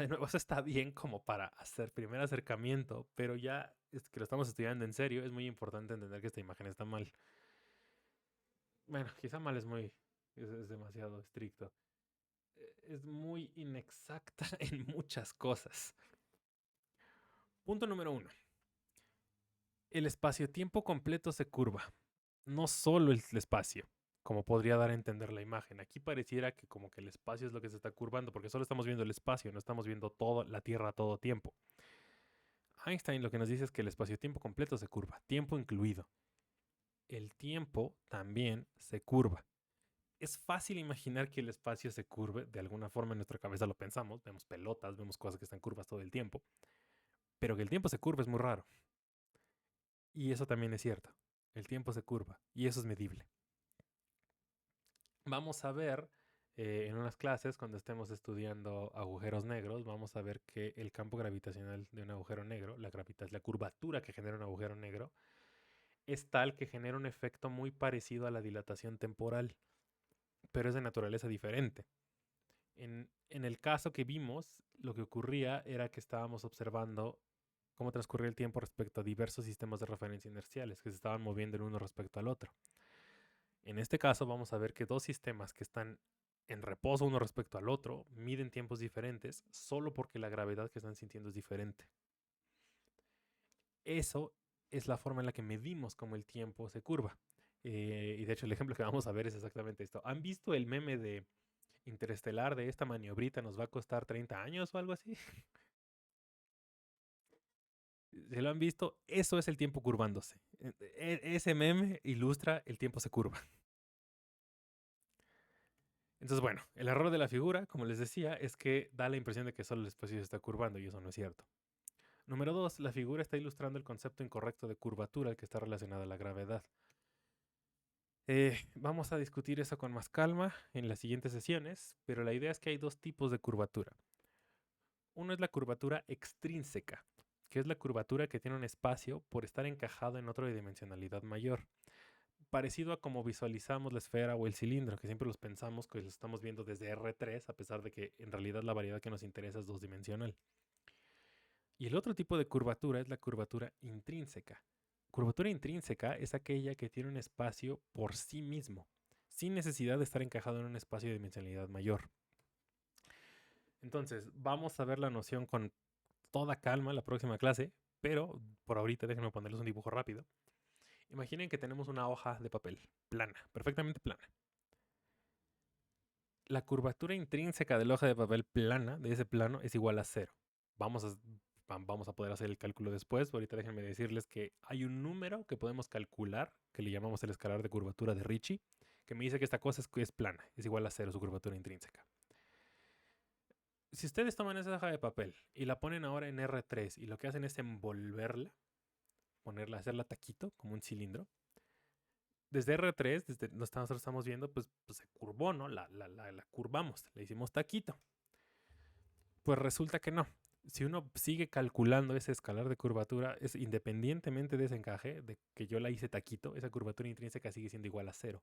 nuevo, eso está bien como para hacer primer acercamiento, pero ya es que lo estamos estudiando en serio, es muy importante entender que esta imagen está mal. Bueno, quizá mal es demasiado estricto. Es muy inexacta en muchas cosas. Punto número 1. El espacio-tiempo completo se curva. No solo el espacio, como podría dar a entender la imagen. Aquí pareciera que como que el espacio es lo que se está curvando, porque solo estamos viendo el espacio, no estamos viendo la Tierra a todo tiempo. Einstein lo que nos dice es que el espacio-tiempo completo se curva, tiempo incluido. El tiempo también se curva. Es fácil imaginar que el espacio se curve, de alguna forma en nuestra cabeza lo pensamos, vemos pelotas, vemos cosas que están curvas todo el tiempo, pero que el tiempo se curve es muy raro. Y eso también es cierto. El tiempo se curva y eso es medible. Vamos a ver en unas clases, cuando estemos estudiando agujeros negros, vamos a ver que el campo gravitacional de un agujero negro, la curvatura que genera un agujero negro, es tal que genera un efecto muy parecido a la dilatación temporal, pero es de naturaleza diferente. En el caso que vimos, lo que ocurría era que estábamos observando cómo transcurría el tiempo respecto a diversos sistemas de referencia inerciales que se estaban moviendo el uno respecto al otro. En este caso vamos a ver que dos sistemas que están en reposo uno respecto al otro, miden tiempos diferentes solo porque la gravedad que están sintiendo es diferente. Eso es la forma en la que medimos cómo el tiempo se curva. Y de hecho el ejemplo que vamos a ver es exactamente esto. ¿Han visto el meme de Interestelar de esta maniobrita nos va a costar 30 años o algo así? Si lo han visto, eso es el tiempo curvándose. Ese meme ilustra el tiempo se curva. Entonces, bueno, el error de la figura, como les decía, es que da la impresión de que solo el espacio se está curvando y eso no es cierto. Número 2, la figura está ilustrando el concepto incorrecto de curvatura al que está relacionada a la gravedad. Vamos a discutir eso con más calma en las siguientes sesiones, pero la idea es que hay dos tipos de curvatura. Uno es la curvatura extrínseca, que es la curvatura que tiene un espacio por estar encajado en otra dimensionalidad mayor. Parecido a como visualizamos la esfera o el cilindro, que siempre los pensamos que los estamos viendo desde R3, a pesar de que en realidad la variedad que nos interesa es dos-dimensional. Y el otro tipo de curvatura es la curvatura intrínseca. Curvatura intrínseca es aquella que tiene un espacio por sí mismo, sin necesidad de estar encajado en un espacio de dimensionalidad mayor. Entonces, vamos a ver la noción con toda calma la próxima clase, pero por ahorita déjenme ponerles un dibujo rápido. Imaginen que tenemos una hoja de papel plana, perfectamente plana. La curvatura intrínseca de la hoja de papel plana, de ese plano, es igual a 0. Vamos a poder hacer el cálculo después. Ahorita déjenme decirles que hay un número que podemos calcular, que le llamamos el escalar de curvatura de Ricci, que me dice que esta cosa es plana, es igual a 0 su curvatura intrínseca. Si ustedes toman esa hoja de papel y la ponen ahora en R3 y lo que hacen es envolverla, hacerla taquito, como un cilindro, desde R3, desde lo que nosotros estamos viendo, pues se curvó, ¿no? La curvamos, le hicimos taquito. Pues resulta que no. Si uno sigue calculando ese escalar de curvatura, es independientemente de ese encaje, de que yo la hice taquito, esa curvatura intrínseca sigue siendo igual a 0.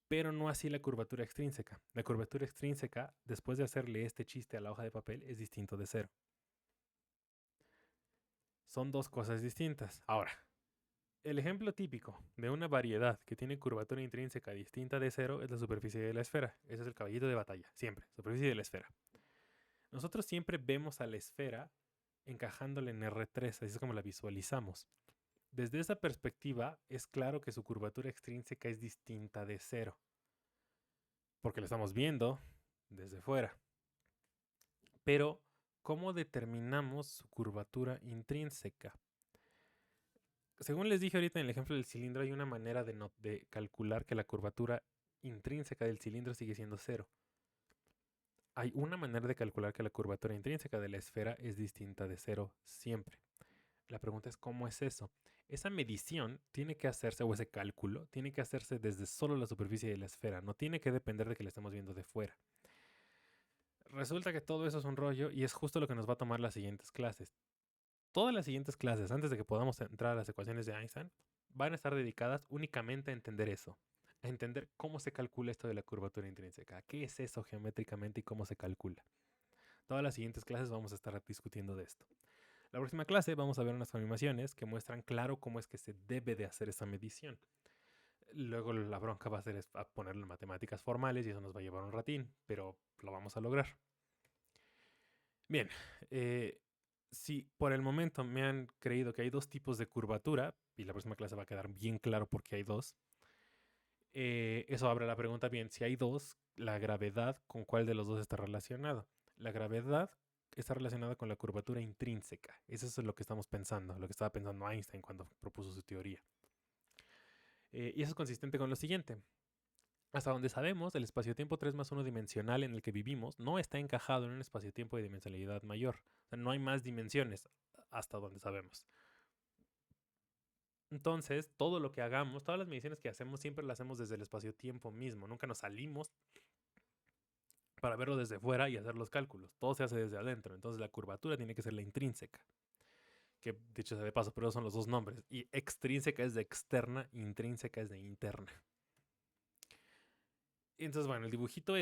Pero no así la curvatura extrínseca. La curvatura extrínseca, después de hacerle este chiste a la hoja de papel, es distinto de 0. Son dos cosas distintas. Ahora, el ejemplo típico de una variedad que tiene curvatura intrínseca distinta de 0 es la superficie de la esfera. Ese es el caballito de batalla, siempre, superficie de la esfera. Nosotros siempre vemos a la esfera encajándola en R3, así es como la visualizamos. Desde esa perspectiva, es claro que su curvatura extrínseca es distinta de 0, porque la estamos viendo desde fuera. Pero, ¿cómo determinamos su curvatura intrínseca? Según les dije ahorita en el ejemplo del cilindro, hay una manera de calcular que la curvatura intrínseca del cilindro sigue siendo 0. Hay una manera de calcular que la curvatura intrínseca de la esfera es distinta de 0 siempre. La pregunta es ¿cómo es eso? Esa medición tiene que hacerse, o ese cálculo, tiene que hacerse desde solo la superficie de la esfera. No tiene que depender de que la estemos viendo de fuera. Resulta que todo eso es un rollo y es justo lo que nos va a tomar las siguientes clases. Todas las siguientes clases, antes de que podamos entrar a las ecuaciones de Einstein, van a estar dedicadas únicamente a entender eso. A entender cómo se calcula esto de la curvatura intrínseca. ¿Qué es eso geométricamente y cómo se calcula? Todas las siguientes clases vamos a estar discutiendo de esto. La próxima clase vamos a ver unas animaciones que muestran claro cómo es que se debe de hacer esa medición. Luego la bronca va a ser a ponerle matemáticas formales y eso nos va a llevar un ratín, pero lo vamos a lograr. Bien, si por el momento me han creído que hay dos tipos de curvatura, y la próxima clase va a quedar bien claro por qué hay dos, eso abre la pregunta bien, si hay dos, la gravedad, ¿con cuál de los dos está relacionado? La gravedad está relacionada con la curvatura intrínseca. Eso es lo que estamos pensando, lo que estaba pensando Einstein cuando propuso su teoría. Y eso es consistente con lo siguiente. Hasta donde sabemos, el espacio-tiempo 3 más 1 dimensional en el que vivimos no está encajado en un espacio-tiempo de dimensionalidad mayor. O sea, no hay más dimensiones hasta donde sabemos. Entonces, todo lo que hagamos, todas las mediciones que hacemos, siempre las hacemos desde el espacio-tiempo mismo. Nunca nos salimos para verlo desde fuera y hacer los cálculos. Todo se hace desde adentro. Entonces, la curvatura tiene que ser la intrínseca. Que dicho sea de paso, pero son los dos nombres. Y extrínseca es de externa, intrínseca es de interna. Entonces, bueno, el dibujito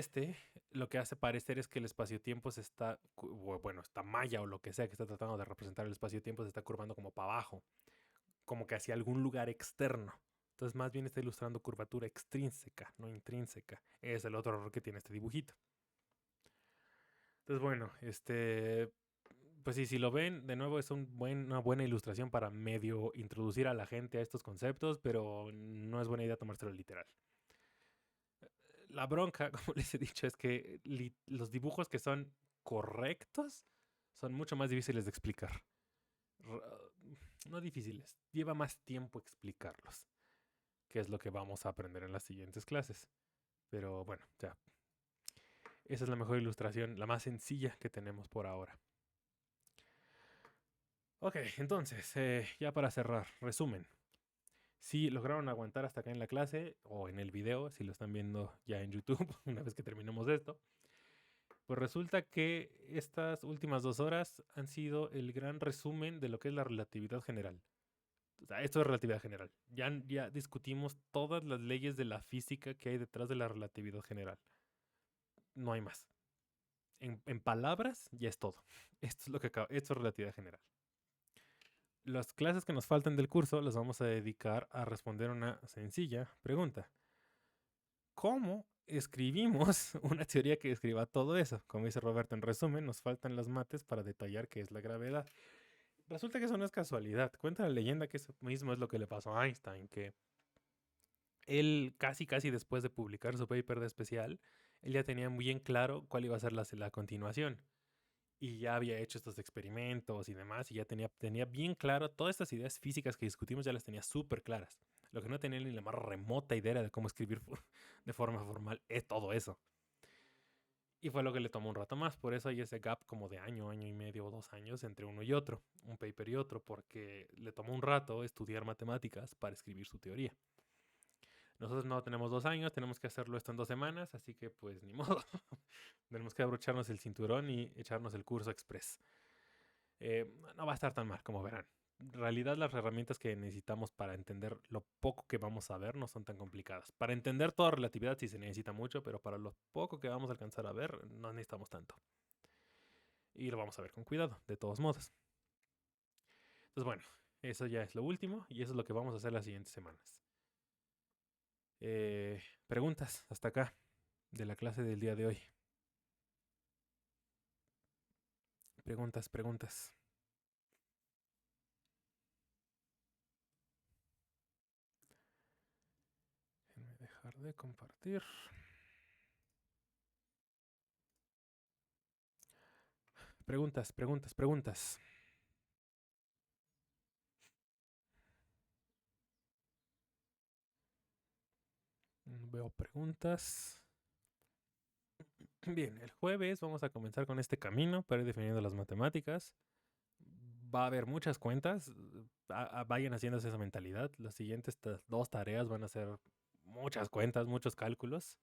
lo que hace parecer es que el espacio-tiempo esta malla o lo que sea que está tratando de representar el espacio-tiempo se está curvando como para abajo, como que hacia algún lugar externo. Entonces más bien está ilustrando curvatura extrínseca, no intrínseca. Es el otro error que tiene este dibujito. Entonces bueno, pues sí, si lo ven, de nuevo es una buena ilustración para medio introducir a la gente a estos conceptos, pero no es buena idea tomárselo literal. La bronca, como les he dicho, es que los dibujos que son correctos son mucho más difíciles de explicar. No difíciles, lleva más tiempo explicarlos, que es lo que vamos a aprender en las siguientes clases. Pero bueno, ya. Esa es la mejor ilustración, la más sencilla que tenemos por ahora. Ok, entonces, ya para cerrar, resumen. Si lograron aguantar hasta acá en la clase o en el video, si lo están viendo ya en YouTube, una vez que terminemos esto, pues resulta que estas últimas 2 horas han sido el gran resumen de lo que es la relatividad general. O sea, esto es relatividad general. Ya discutimos todas las leyes de la física que hay detrás de la relatividad general. No hay más. En palabras, ya es todo. Esto es lo que acaba. Esto es relatividad general. Las clases que nos faltan del curso las vamos a dedicar a responder una sencilla pregunta. ¿Cómo escribimos una teoría que describa todo eso? Como dice Roberto, en resumen, nos faltan las mates para detallar qué es la gravedad. Resulta que eso no es casualidad. Cuenta la leyenda que eso mismo es lo que le pasó a Einstein, que él casi después de publicar su paper de especial, él ya tenía muy bien claro cuál iba a ser la continuación. Y ya había hecho estos experimentos y demás, y ya tenía bien claro todas estas ideas físicas que discutimos, ya las tenía súper claras. Lo que no tenía ni la más remota idea de cómo escribir de forma formal es todo eso. Y fue lo que le tomó un rato más, por eso hay ese gap como de año y medio o 2 años entre uno y otro, un paper y otro, porque le tomó un rato estudiar matemáticas para escribir su teoría. Nosotros no tenemos 2 años, tenemos que hacerlo esto en 2 semanas, así que pues ni modo. Tenemos que abrocharnos el cinturón y echarnos el curso express. No va a estar tan mal, como verán. En realidad las herramientas que necesitamos para entender lo poco que vamos a ver no son tan complicadas. Para entender toda relatividad sí se necesita mucho, pero para lo poco que vamos a alcanzar a ver no necesitamos tanto. Y lo vamos a ver con cuidado, de todos modos. Entonces bueno, eso ya es lo último y eso es lo que vamos a hacer las siguientes semanas. Preguntas hasta acá de la clase del día de hoy. Preguntas. Déjenme dejar de compartir. Preguntas. Veo preguntas. Bien, el jueves vamos a comenzar con este camino para ir definiendo las matemáticas. Va a haber muchas cuentas. Vayan haciéndose esa mentalidad. Las siguientes 2 tareas van a ser muchas cuentas, muchos cálculos,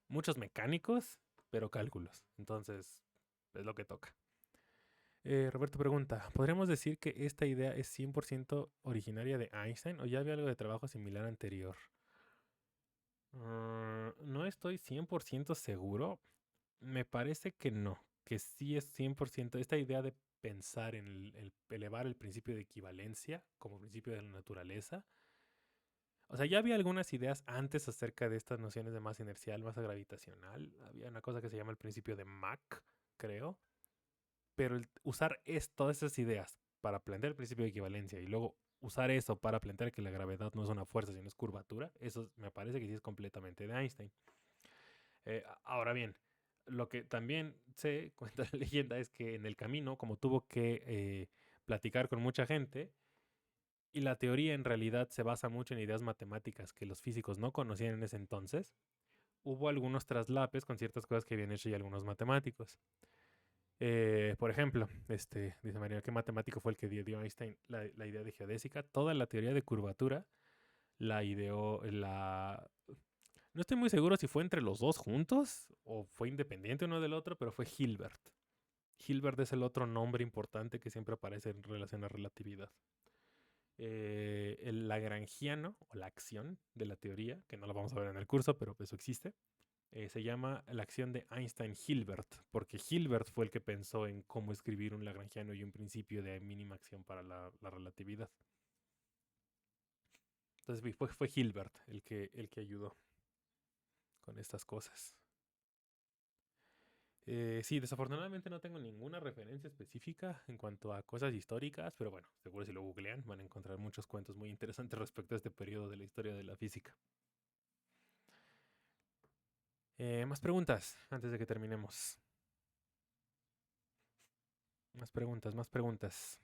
muchos mecánicos, pero cálculos. Entonces, es lo que toca. Roberto pregunta, ¿podríamos decir que esta idea es 100% originaria de Einstein o ya había algo de trabajo similar anterior? No estoy 100% seguro. Me parece que no, que sí es 100%. Esta idea de pensar en elevar el principio de equivalencia como principio de la naturaleza. O sea, ya había algunas ideas antes acerca de estas nociones de masa inercial, masa gravitacional. Había una cosa que se llama el principio de Mach, creo. Pero usar todas esas ideas para plantear el principio de equivalencia y luego usar eso para plantear que la gravedad no es una fuerza, sino es curvatura, eso me parece que sí es completamente de Einstein. Ahora bien, lo que también se cuenta la leyenda es que en el camino, como tuvo que platicar con mucha gente, y la teoría en realidad se basa mucho en ideas matemáticas que los físicos no conocían en ese entonces, hubo algunos traslapes con ciertas cosas que habían hecho ya algunos matemáticos. Por ejemplo, dice María, ¿qué matemático fue el que dio Einstein la idea de geodésica? Toda la teoría de curvatura la ideó No estoy muy seguro si fue entre los dos juntos o fue independiente uno del otro, pero fue Hilbert. Hilbert es el otro nombre importante que siempre aparece en relación a relatividad. El lagrangiano o la acción de la teoría, que no lo vamos a ver en el curso, pero eso existe, se llama la acción de Einstein-Hilbert, porque Hilbert fue el que pensó en cómo escribir un lagrangiano y un principio de mínima acción para la relatividad. Entonces fue Hilbert el que ayudó con estas cosas. Sí, desafortunadamente no tengo ninguna referencia específica en cuanto a cosas históricas, pero bueno, seguro si lo googlean van a encontrar muchos cuentos muy interesantes respecto a este periodo de la historia de la física. Más preguntas antes de que terminemos. Más preguntas, más preguntas.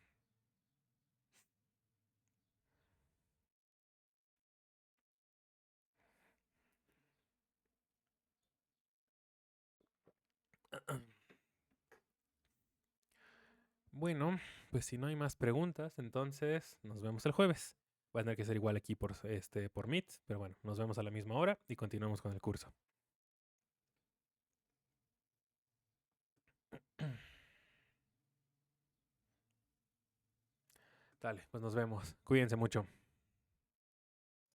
Bueno, pues si no hay más preguntas, entonces nos vemos el jueves. Va a tener que ser igual aquí por Meet, pero bueno, nos vemos a la misma hora y continuamos con el curso. Dale, pues nos vemos. Cuídense mucho.